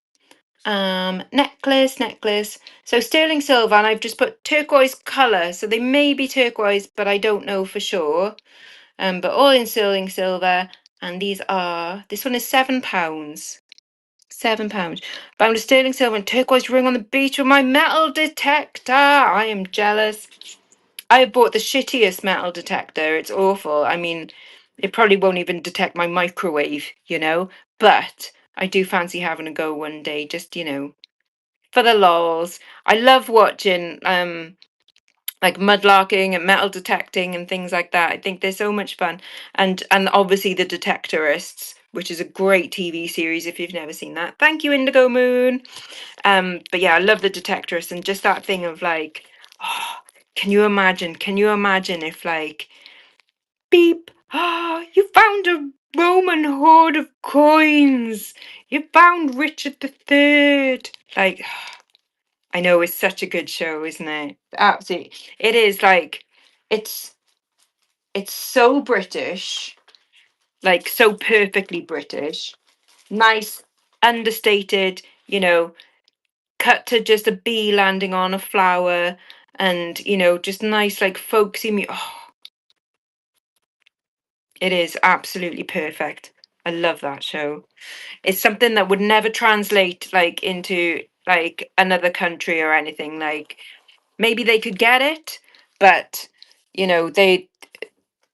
Necklace. So sterling silver, and I've just put turquoise colour. So they may be turquoise, but I don't know for sure. But all in sterling silver. And this one is £7. £7. Bound to sterling silver and turquoise ring on the beach with my metal detector. I am jealous. I bought the shittiest metal detector. It's awful. I mean, it probably won't even detect my microwave, but I do fancy having a go one day, just, for the lols. I love watching like mudlarking and metal detecting and things like that. I think they're so much fun. And obviously the Detectorists, which is a great TV series if you've never seen that. Thank you, Indigo Moon. But yeah, I love the Detectorists and just that thing of like, oh, can you imagine if like beep, you found a Roman hoard of coins. You found Richard III. Like, I know it's such a good show, isn't it? Absolutely. It is like it's it's so British, like so perfectly British. Nice, understated, cut to just a bee landing on a flower and, just nice like folksy Oh, it is absolutely perfect. I love that show. It's something that would never translate like into like another country or anything. Like maybe they could get it, but they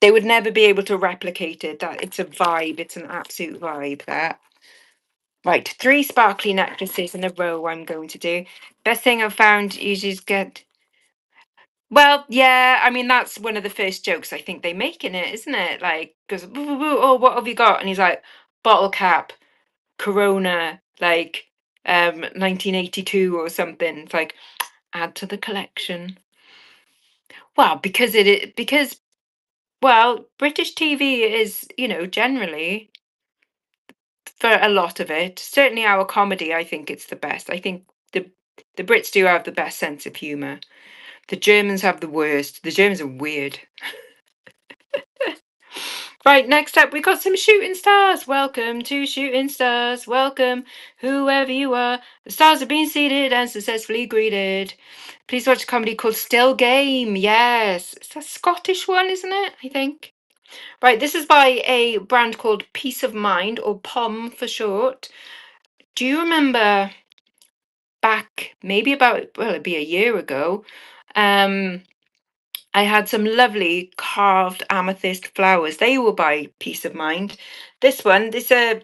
would never be able to replicate it. That it's a vibe. It's an absolute vibe. That right. 3 sparkly necklaces in a row. I'm going to do. Best thing I've found. You just get. Well, yeah. I mean, that's one of the first jokes I think they make in it, isn't it? Like, goes, oh, what have you got? And he's like, bottle cap, Corona, like 1982 or something. It's like add to the collection. Well, because well, British TV is, generally for a lot of it, certainly our comedy, I think it's the best. I think the Brits do have the best sense of humour. The Germans have the worst. The Germans are weird. Right, next up, we got some shooting stars. Welcome to Shooting Stars. Welcome, whoever you are. The stars have been seated and successfully greeted. Please watch a comedy called Still Game. Yes, it's a Scottish one, isn't it? I think. Right, this is by a brand called Peace of Mind, or POM for short. Do you remember back, maybe about, well, it'd be a year ago, I had some lovely carved amethyst flowers. They were by Peace of Mind. This one, these are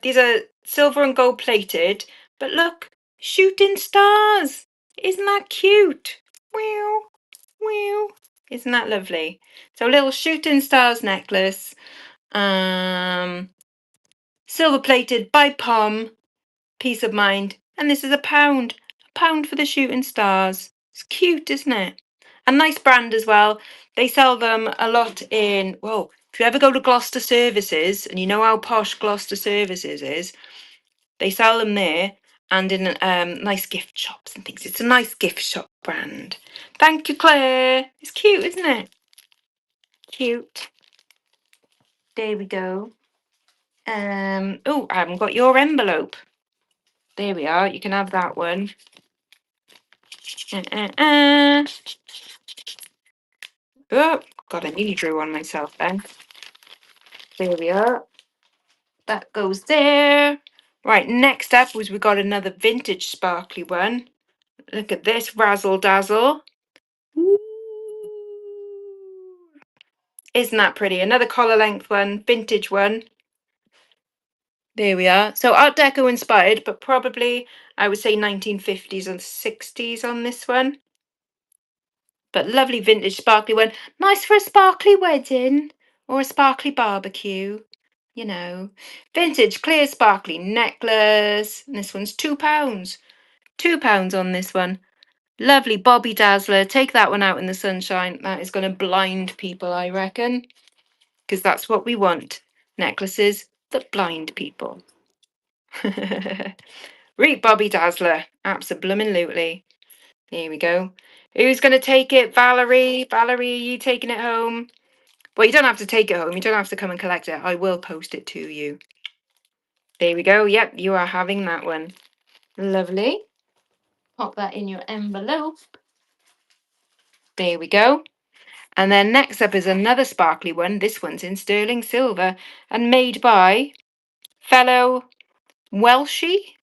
silver and gold plated, but look, shooting stars. Isn't that cute? Wow, wow. Isn't that lovely? So a little shooting stars necklace. Silver plated by POM, Peace of Mind, and this is £1. £1 for the shooting stars. It's cute, isn't it? A nice brand as well. They sell them a lot in, whoa, if you ever go to Gloucester Services, and you know how posh Gloucester Services is, they sell them there and in nice gift shops and things. It's a nice gift shop brand. Thank you, Claire. It's cute, isn't it? Cute. There we go. Oh, I haven't got your envelope. There we are. You can have that one. Oh, God, I nearly drew on myself then. There we are. That goes there. Right, next up was we got another vintage sparkly one. Look at this, razzle dazzle. Ooh. Isn't that pretty? Another collar length one, vintage one. There we are. So Art Deco inspired, but probably I would say 1950s and 60s on this one. But lovely vintage sparkly one. Nice for a sparkly wedding or a sparkly barbecue. You know. Vintage clear sparkly necklace. And this one's £2. £2 on this one. Lovely Bobby Dazzler. Take that one out in the sunshine. That is going to blind people, I reckon. Because that's what we want. Necklaces that blind people. Read Bobby Dazzler. Absolutely. Here we go. Who's going to take it? Valerie? Valerie, are you taking it home? Well, you don't have to take it home. You don't have to come and collect it. I will post it to you. There we go. Yep, you are having that one. Lovely. Pop that in your envelope. There we go. And then next up is another sparkly one. This one's in sterling silver and made by fellow Welshie.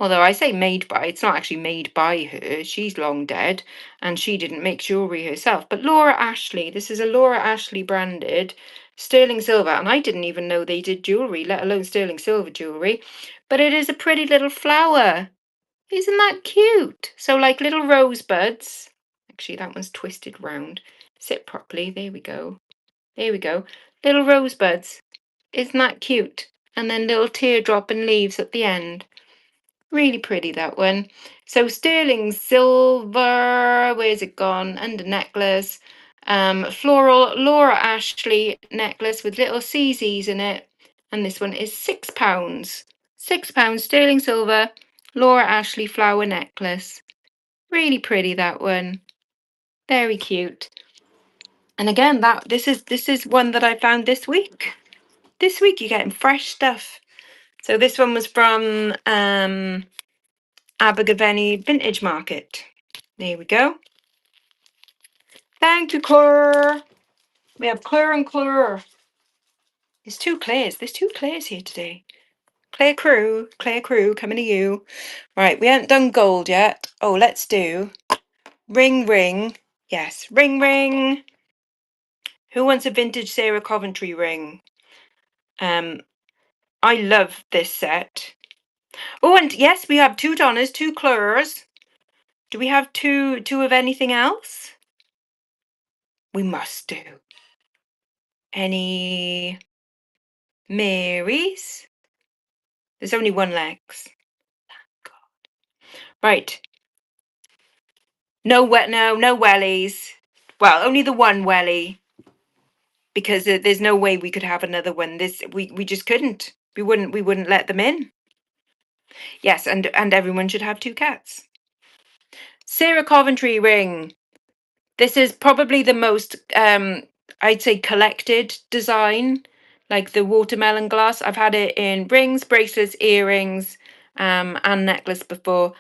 Although I say made by, it's not actually made by her. She's long dead and she didn't make jewellery herself. But Laura Ashley, this is a Laura Ashley branded sterling silver. And I didn't even know they did jewellery, let alone sterling silver jewellery. But it is a pretty little flower. Isn't that cute? So like little rosebuds. Actually, that one's twisted round. Sit properly. There we go. There we go. Little rosebuds. Isn't that cute? And then little teardrop and leaves at the end. Really pretty, that one. So sterling silver, where's it gone? Under necklace. Floral Laura Ashley necklace with little CZs in it. And this one is £6. £6 sterling silver, Laura Ashley flower necklace. Really pretty, that one. Very cute. And again, this is one that I found this week. This week you're getting fresh stuff. So this one was from Abergavenny Vintage Market. There we go. Thank you, Claire. We have Claire and Claire. There's two Claires. There's two Claires here today. Claire Crew coming to you. Right, we haven't done gold yet. Oh, let's do ring, ring. Yes, ring, ring. Who wants a vintage Sarah Coventry ring? I love this set. Oh, and yes, we have two Donnas, two Claires. Do we have two of anything else? We must do. Any Marys? There's only one Lex. God. Right. No wellies. Well, only the one welly. Because there's no way we could have another one. We just couldn't. We wouldn't let them in. Yes, and everyone should have two cats. Sarah Coventry ring. This is probably the most I'd say collected design, like the watermelon glass. I've had it in rings, bracelets, earrings, and necklace before.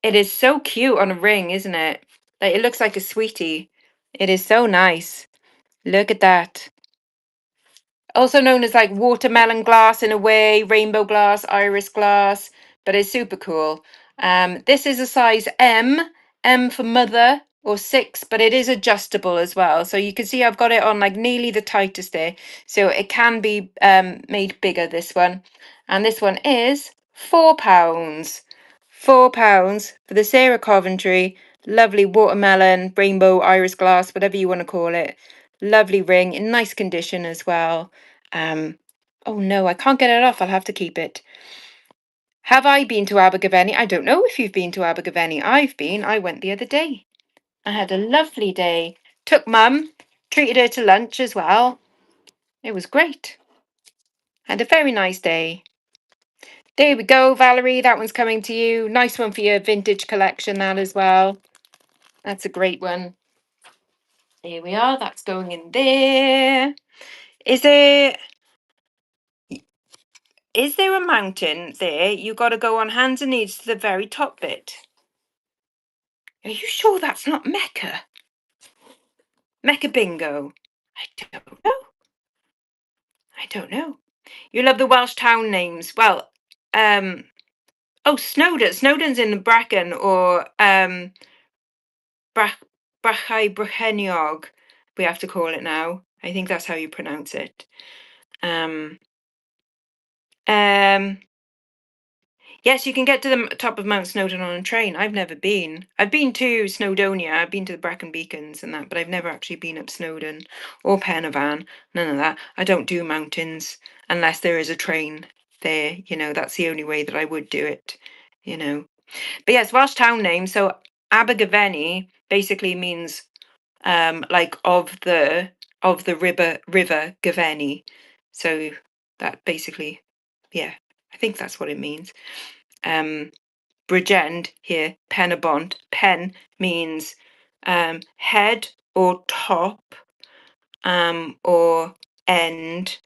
It is so cute on a ring, isn't it? Like it looks like a sweetie. It is so nice. Look at that. Also known as like watermelon glass in a way, rainbow glass, iris glass, but it's super cool. This is a size M for mother, or 6, but it is adjustable as well. So you can see I've got it on like nearly the tightest there. So it can be made bigger, this one. And this one is £4. £4 for the Sarah Coventry. Lovely watermelon, rainbow, iris glass, whatever you want to call it. Lovely ring in nice condition as well. Oh no, I can't get it off. I'll have to keep it. Have I been to Abergavenny? I don't know if you've been to Abergavenny. I've been. I went the other day. I had a lovely day. Took Mum, treated her to lunch as well. It was great. Had a very nice day. There we go, Valerie. That one's coming to you. Nice one for your vintage collection, that as well. That's a great one. There we are. That's going in there. Is there a mountain there? You got to go on hands and knees to the very top bit. Are you sure that's not Mecca? Mecca bingo. I don't know. I don't know. You love the Welsh town names. Well, Snowdon. Snowdon's in the Bracken, or Brachai Brycheiniog, we have to call it now. I think that's how you pronounce it. Um, yes, you can get to the top of Mount Snowdon on a train. I've never been. I've been to Snowdonia. I've been to the Brecon Beacons and that, but I've never actually been up Snowdon or Penavan. None of that. I don't do mountains unless there is a train there. You know, that's the only way that I would do it. You know, but yes, Welsh town name. So Abergavenny basically means like of the river Gavenny. So that basically, yeah, I think that's what it means. Bridgend here, Penabont. Pen means head or top, or end,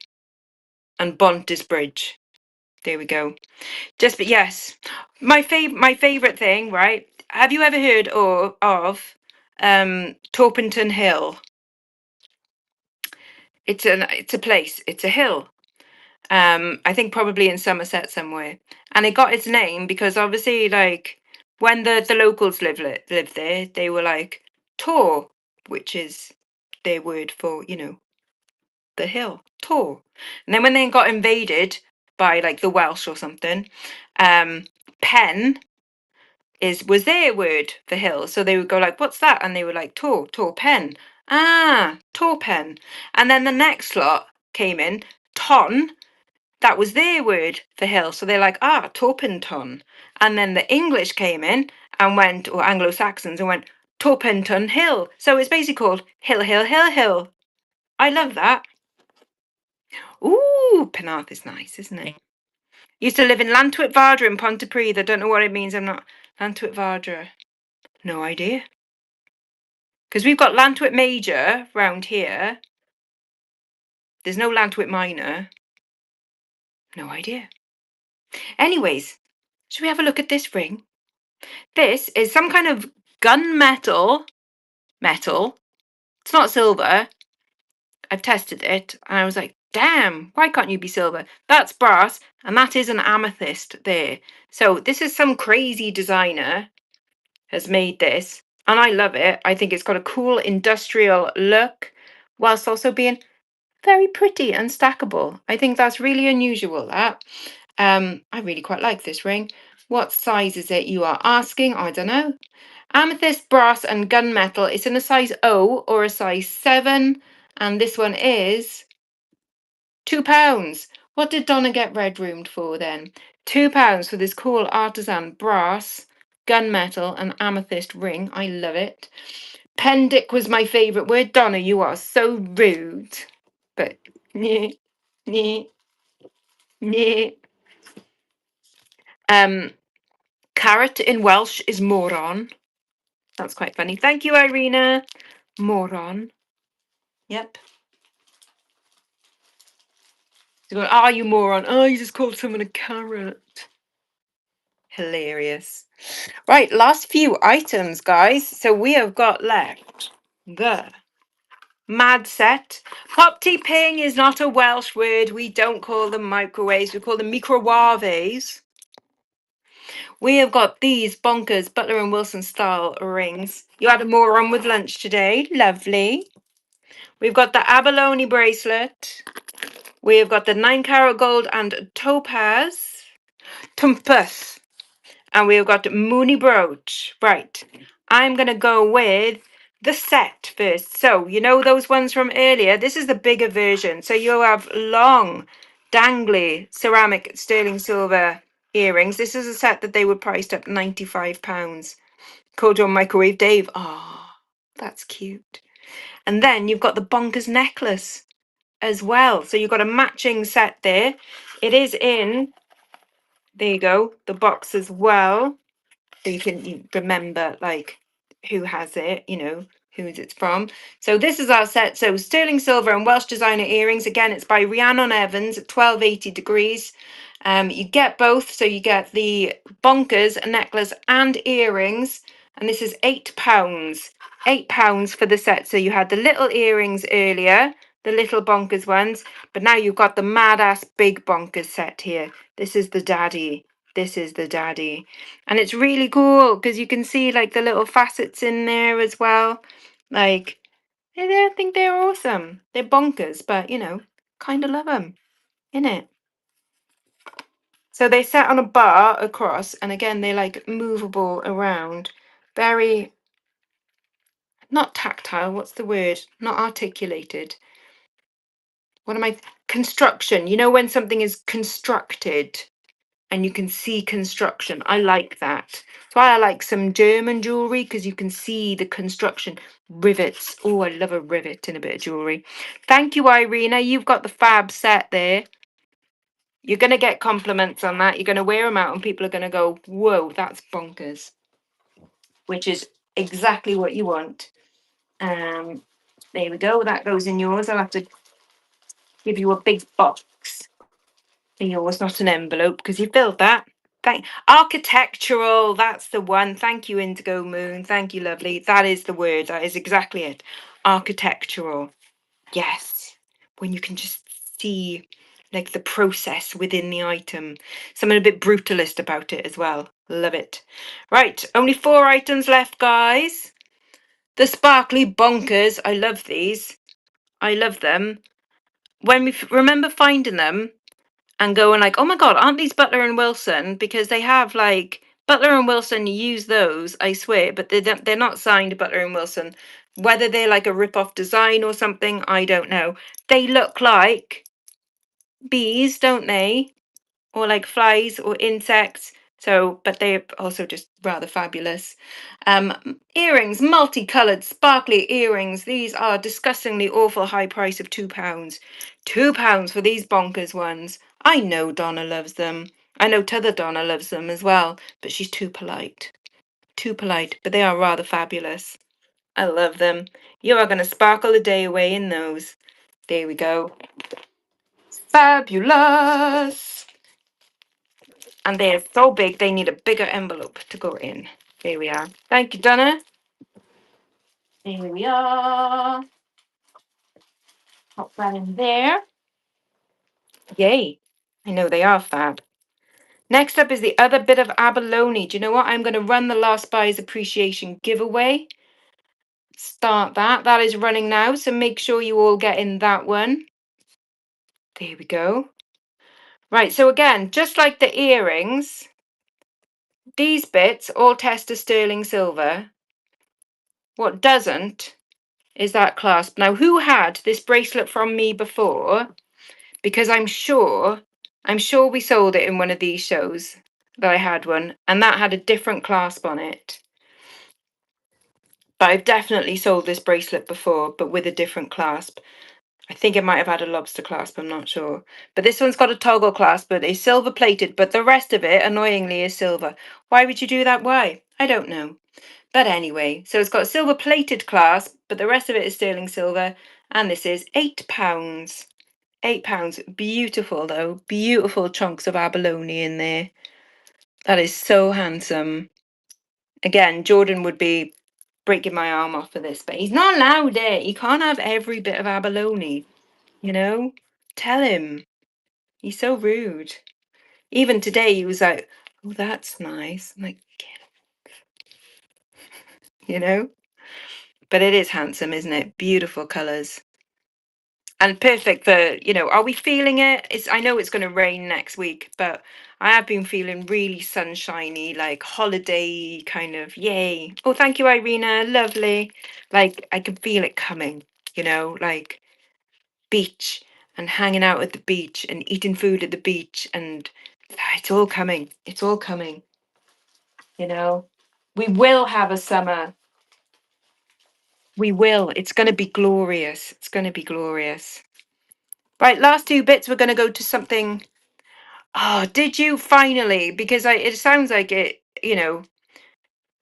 and bont is bridge. There we go. But yes, my favorite thing, right? Have you ever heard of Torpington Hill? It's a place. It's a hill. I think probably in Somerset somewhere, and it got its name because obviously, like when the locals lived there, they were like Tor, which is their word for the hill, Tor. And then when they got invaded by like the Welsh or something, Pen was their word for hill. So they would go like, "What's that?" And they were like, "Tor Pen." Ah, Tor Pen. And then the next lot came in, Ton. That was their word for hill. So they're like, Torpenton. And then the English came in and went, or Anglo-Saxons, and went, Torpenton Hill. So it's basically called Hill, Hill, Hill, Hill. I love that. Ooh, Penarth is nice, isn't it? Used to live in Llantwit Vardra in Pontypridd. I don't know what it means. I'm not... Llantwit Vardra. No idea. Because we've got Llantwit Major round here. There's no Llantwit Minor. No idea. Anyways, should we have a look at this ring? This is some kind of gunmetal metal. It's not silver. I've tested it and I was like, damn, why can't you be silver? That's brass and that is an amethyst there. So this is some crazy designer has made this and I love it. I think it's got a cool industrial look whilst also being very pretty and stackable. I think that's really unusual, that. I really quite like this ring. What size is it, you are asking? I don't know. Amethyst, brass and gunmetal. It's in a size O or a size 7. And this one is £2. What did Donna get red roomed for then? £2 for this cool artisan brass, gunmetal and amethyst ring. I love it. Pendic was my favourite word. Donna, you are so rude. But, yeah, yeah, yeah. Carrot in Welsh is moron. That's quite funny. Thank you, Irina. Moron. Yep. So going, you moron. Oh, you just called someone a carrot. Hilarious. Right, last few items, guys. So we have got left the mad set. Pop tea ping is not a Welsh word. We don't call them microwaves. We call them microwaves. We have got these Bonkers Butler and Wilson style rings. You had a moron with lunch today. Lovely. We've got the abalone bracelet. We have got the 9-carat gold and topaz. Tumpus. And we've got Mooney brooch. Right. I'm going to go with the set first. So, you know those ones from earlier? This is the bigger version. So you have long, dangly ceramic sterling silver earrings. This is a set that they were priced at £95. Called your microwave Dave. That's cute. And then you've got the Bonkers necklace as well. So you've got a matching set there. It is in, there you go, the box as well. So you can remember like who has it, you know, who's it's from. So this is our set. So sterling silver and Welsh designer earrings. Again, it's by Rhiannon Evans at 1280 degrees. You get both. So you get the Bonkers necklace and earrings. And this is £8. £8 for the set. So you had the little earrings earlier, the little Bonkers ones, but now you've got the mad ass big Bonkers set here. This is the daddy. This is the daddy. And it's really cool because you can see like the little facets in there as well. Like, I think they're awesome. They're bonkers, but you know, kind of love them, innit? So they set on a bar across, and again, they're like movable around. Very, not tactile, what's the word? Not articulated. What am I? Construction. You know, when something is constructed and you can see construction. I like that. That's why I like some German jewellery, because you can see the construction. Rivets. Oh, I love a rivet in a bit of jewellery. Thank you, Irina. You've got the fab set there. You're going to get compliments on that. You're going to wear them out and people are going to go, whoa, that's bonkers. Which is exactly what you want. There we go. That goes in yours. I'll have to give you a big box for yours, not an envelope, because you filled that. Architectural, that's the one. Thank you, Indigo Moon. Thank you, lovely. That is the word. That is exactly it. Architectural. Yes. When you can just see like the process within the item. Something a bit brutalist about it as well. Love it. Right, only 4 items left, guys. The sparkly bonkers. I love these. I love them. When we remember finding them, and going like, oh my god, aren't these Butler and Wilson? Because they have like Butler and Wilson use those, I swear, but they're not signed Butler and Wilson. Whether they're like a rip-off design or something, I don't know. They look like bees, don't they? Or like flies or insects. So, but they're also just rather fabulous. Earrings, multicolored, sparkly earrings. These are disgustingly awful high price of £2. £2 for these bonkers ones. I know Donna loves them. I know t'other Donna loves them as well, but she's too polite. Too polite, but they are rather fabulous. I love them. You are going to sparkle the day away in those. There we go. Fabulous. And they're so big, they need a bigger envelope to go in. There we are. Thank you, Donna. There we are. Pop that in there. Yay. I know they are fab. Next up is the other bit of abalone. Do you know what? I'm going to run the Last Buys Appreciation giveaway. Start that. That is running now, so make sure you all get in that one. There we go. Right, so again, just like the earrings, these bits all test as sterling silver. What doesn't is that clasp. Now, who had this bracelet from me before? Because I'm sure we sold it in one of these shows that I had one, and that had a different clasp on it. But I've definitely sold this bracelet before, but with a different clasp. I think it might have had a lobster clasp, I'm not sure. But this one's got a toggle clasp, but it's silver plated, but the rest of it, annoyingly, is silver. Why would you do that? Why? I don't know. But anyway, so it's got a silver plated clasp, but the rest of it is sterling silver, and this is £8. £8. Beautiful though. Beautiful chunks of abalone in there. That is so handsome. Again, Jordan would be breaking my arm off for this, but he's not allowed it. He can't have every bit of abalone, you know? Tell him. He's so rude. Even today he was like, oh, that's nice. I'm like, you know? But it is handsome, isn't it? Beautiful colours. And perfect for, you know, are we feeling it? I know it's going to rain next week, but I have been feeling really sunshiny, like holiday kind of, yay. Oh, thank you, Irina. Lovely. Like, I can feel it coming, you know, like beach and hanging out at the beach and eating food at the beach. And it's all coming. It's all coming, you know. We will have a summer. We will. It's going to be glorious. It's going to be glorious. Right, last two bits. We're going to go to something. Oh, did you finally? Because it sounds like it,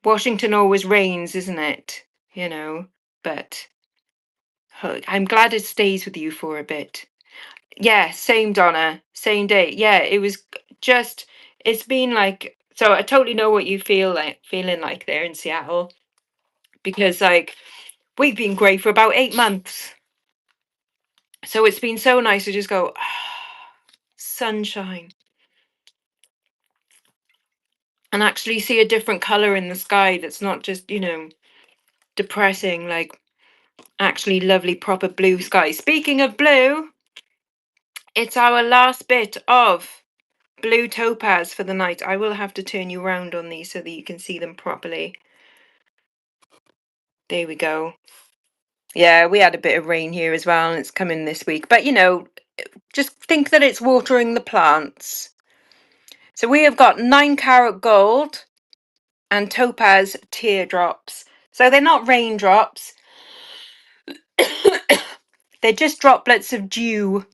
Washington always rains, isn't it? But I'm glad it stays with you for a bit. Yeah, same Donna, same day. Yeah, it was just, it's been like, so I totally know what you feeling like there in Seattle, because like we've been great for about 8 months. So it's been so nice to just go, sunshine, and actually see a different color in the sky that's not just, depressing, like actually lovely proper blue sky. Speaking of blue, it's our last bit of blue topaz for the night. I will have to turn you around on these so that you can see them properly. There we go. Yeah, we had a bit of rain here as well, and it's coming this week. But just think that it's watering the plants. So we have got 9 carat gold and topaz teardrops. So they're not raindrops. They're just droplets of dew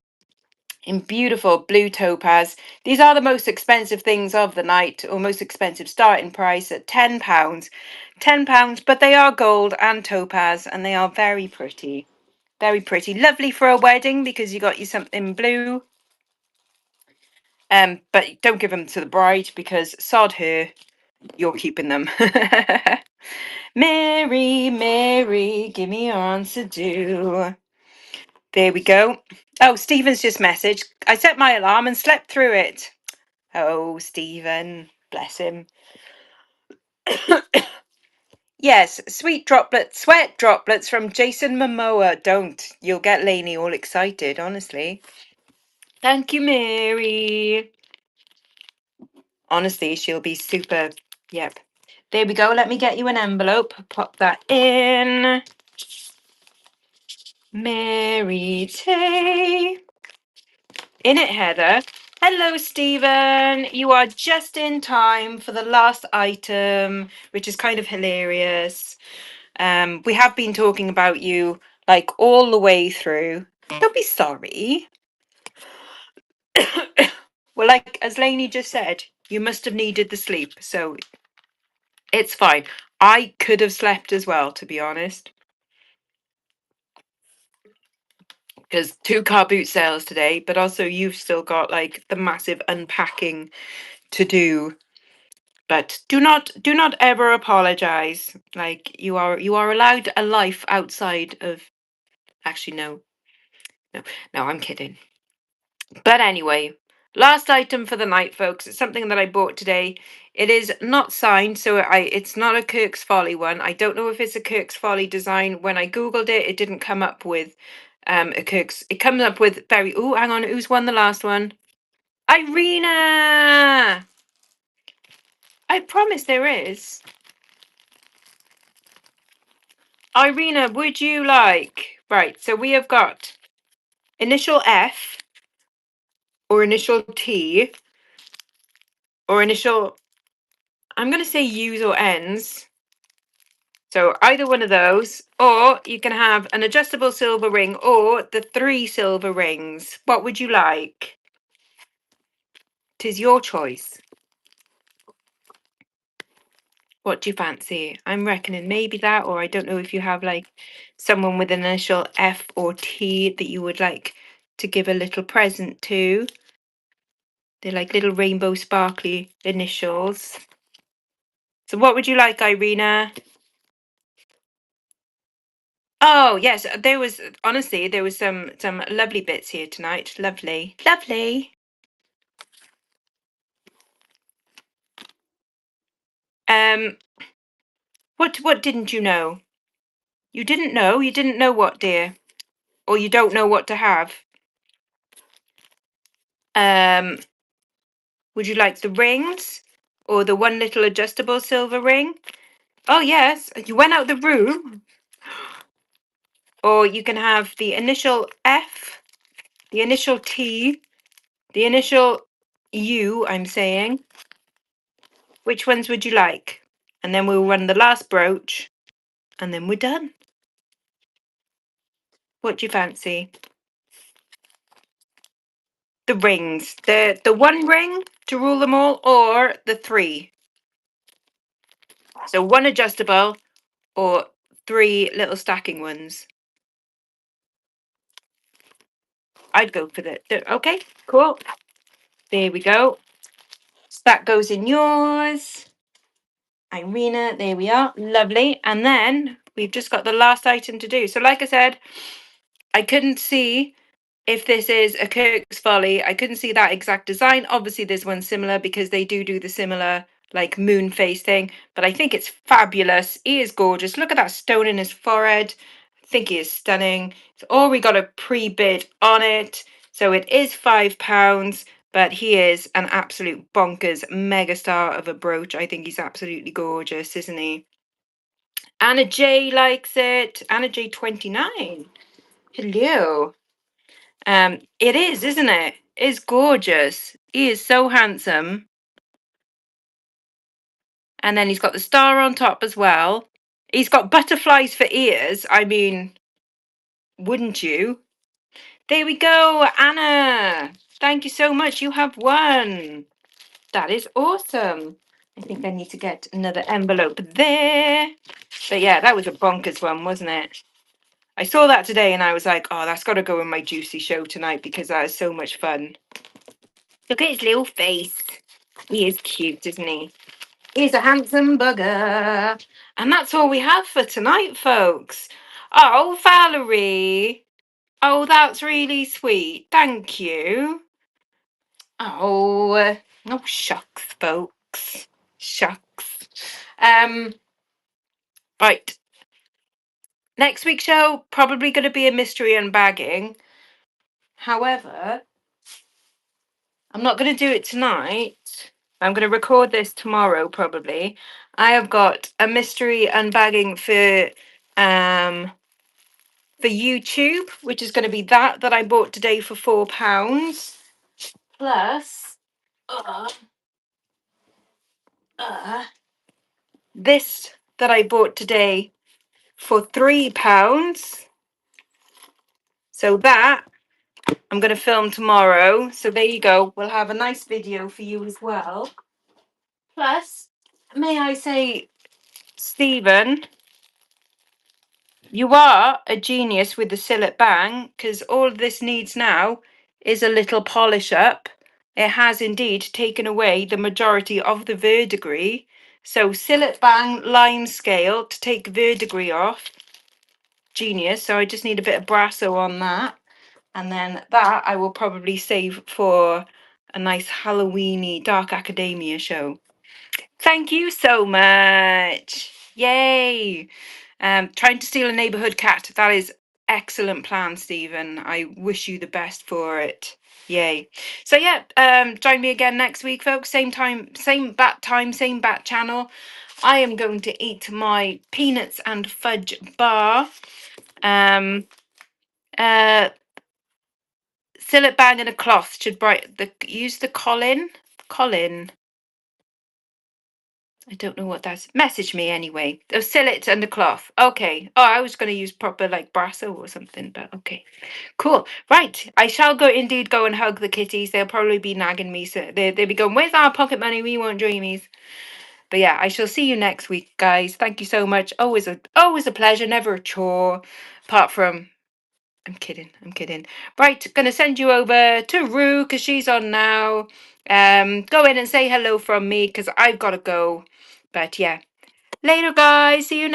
in beautiful blue topaz. These are the most expensive things of the night, or most expensive starting price at £10. £10, but they are gold and topaz, and they are very pretty. Very pretty. Lovely for a wedding because you got you something blue. But don't give them to the bride because sod her, you're keeping them. Mary, Mary, give me your answer due. There we go. Oh, Stephen's just messaged. I set my alarm and slept through it. Oh, Stephen, bless him. Yes, sweet droplets, sweat droplets from Jason Momoa. Don't. You'll get Lainey all excited, honestly. Thank you, Mary. Honestly, she'll be super. Yep. There we go. Let me get you an envelope. Pop that in. Mary Tay. In it, Heather. Hello, Stephen. You are just in time for the last item, which is kind of hilarious. We have been talking about you like all the way through. Don't be sorry. Well, like as Lainey just said, you must have needed the sleep, so it's fine. I could have slept as well, to be honest. Because 2 car boot sales today, but also you've still got like the massive unpacking to do. But do not ever apologize. Like you are allowed a life outside of. Actually, no, I'm kidding. But anyway, last item for the night, folks. It's something that I bought today. It is not signed, so it's not a Kirk's Folly one. I don't know if it's a Kirk's Folly design. When I googled it, it didn't come up with a Kirk's. It comes up with very. Oh, hang on. Who's won the last one? Irina. I promise there is. Irina, would you like? Right. So we have got initial F or initial T or initial. I'm going to say U's or N's. So either one of those, or you can have an adjustable silver ring or the 3 silver rings. What would you like? 'Tis your choice. What do you fancy? I'm reckoning maybe that, or I don't know if you have like someone with an initial F or T that you would like to give a little present to. They're like little rainbow sparkly initials. So what would you like, Irina? Oh yes, there was honestly there was some lovely bits here tonight. Lovely, lovely. Um, what didn't you know? You didn't know. You didn't know what, dear, or you don't know what to have. Um, would you like the rings or the one little adjustable silver ring? Oh yes, you went out the room. Or you can have the initial F, the initial T, the initial U. I'm saying. Which ones would you like? And then we'll run the last brooch, and then we're done. What do you fancy? The rings. The one ring to rule them all, or the three? So one adjustable or three little stacking ones? I'd go for okay, cool. There we go. So that goes in yours. Irina, there we are. Lovely. And then we've just got the last item to do. So like I said, I couldn't see if this is a Kirk's Folly. I couldn't see that exact design. Obviously, there's one similar because they do the similar like moon face thing. But I think it's fabulous. He is gorgeous. Look at that stone in his forehead. I think he is stunning. It's already got a pre-bid on it. So it is £5. But he is an absolute bonkers megastar of a brooch. I think he's absolutely gorgeous, isn't he? Anna J likes it. Anna J 29. Hello. It is, isn't it? It's gorgeous. He is so handsome. And then he's got the star on top as well. He's got butterflies for ears. I mean, wouldn't you? There we go, Anna. Thank you so much. You have won. That is awesome. I think I need to get another envelope there. But yeah, that was a bonkers one, wasn't it? I saw that today and I was like, oh, that's got to go in my juicy show tonight because that is so much fun. Look at his little face. He is cute, isn't he? He's a handsome bugger. And that's all we have for tonight, folks. Oh, Valerie. Oh, that's really sweet. Thank you. Oh, shucks, folks. Shucks. Right. Next week's show, probably going to be a mystery unbagging. However, I'm not going to do it tonight. I'm going to record this tomorrow, probably. I have got a mystery unbagging for YouTube, which is going to be that I bought today for £4. Plus, this that I bought today for £3. So that I'm going to film tomorrow. So there you go. We'll have a nice video for you as well. Plus, may I say, Stephen, you are a genius with the Sillet Bang, because all this needs now is a little polish up. It has indeed taken away the majority of the verdigris. So Sillet Bang lime scale to take verdigris off. Genius. So I just need a bit of brasso on that. And then that I will probably save for a nice Halloweeny Dark Academia show. Thank you so much. Yay. Trying to steal a neighborhood cat. That is excellent plan, Stephen. I wish you the best for it. Yay. So yeah, join me again next week, folks. Same time, same bat channel. I am going to eat my peanuts and fudge bar. Sillet Bang and a cloth should use the Colin. I don't know what that's. Message me anyway. Oh, Sillet and a cloth. Okay. Oh, I was going to use proper like brasso or something, but okay. Cool. Right. I shall indeed go and hug the kitties. They'll probably be nagging me. So they'll be going, where's our pocket money? We want dreamies. But yeah, I shall see you next week, guys. Thank you so much. Always a pleasure. Never a chore. Apart from I'm kidding. Right, gonna send you over to Rue because she's on now. Go in and say hello from me because I've got to go. But yeah, later, guys. See you next.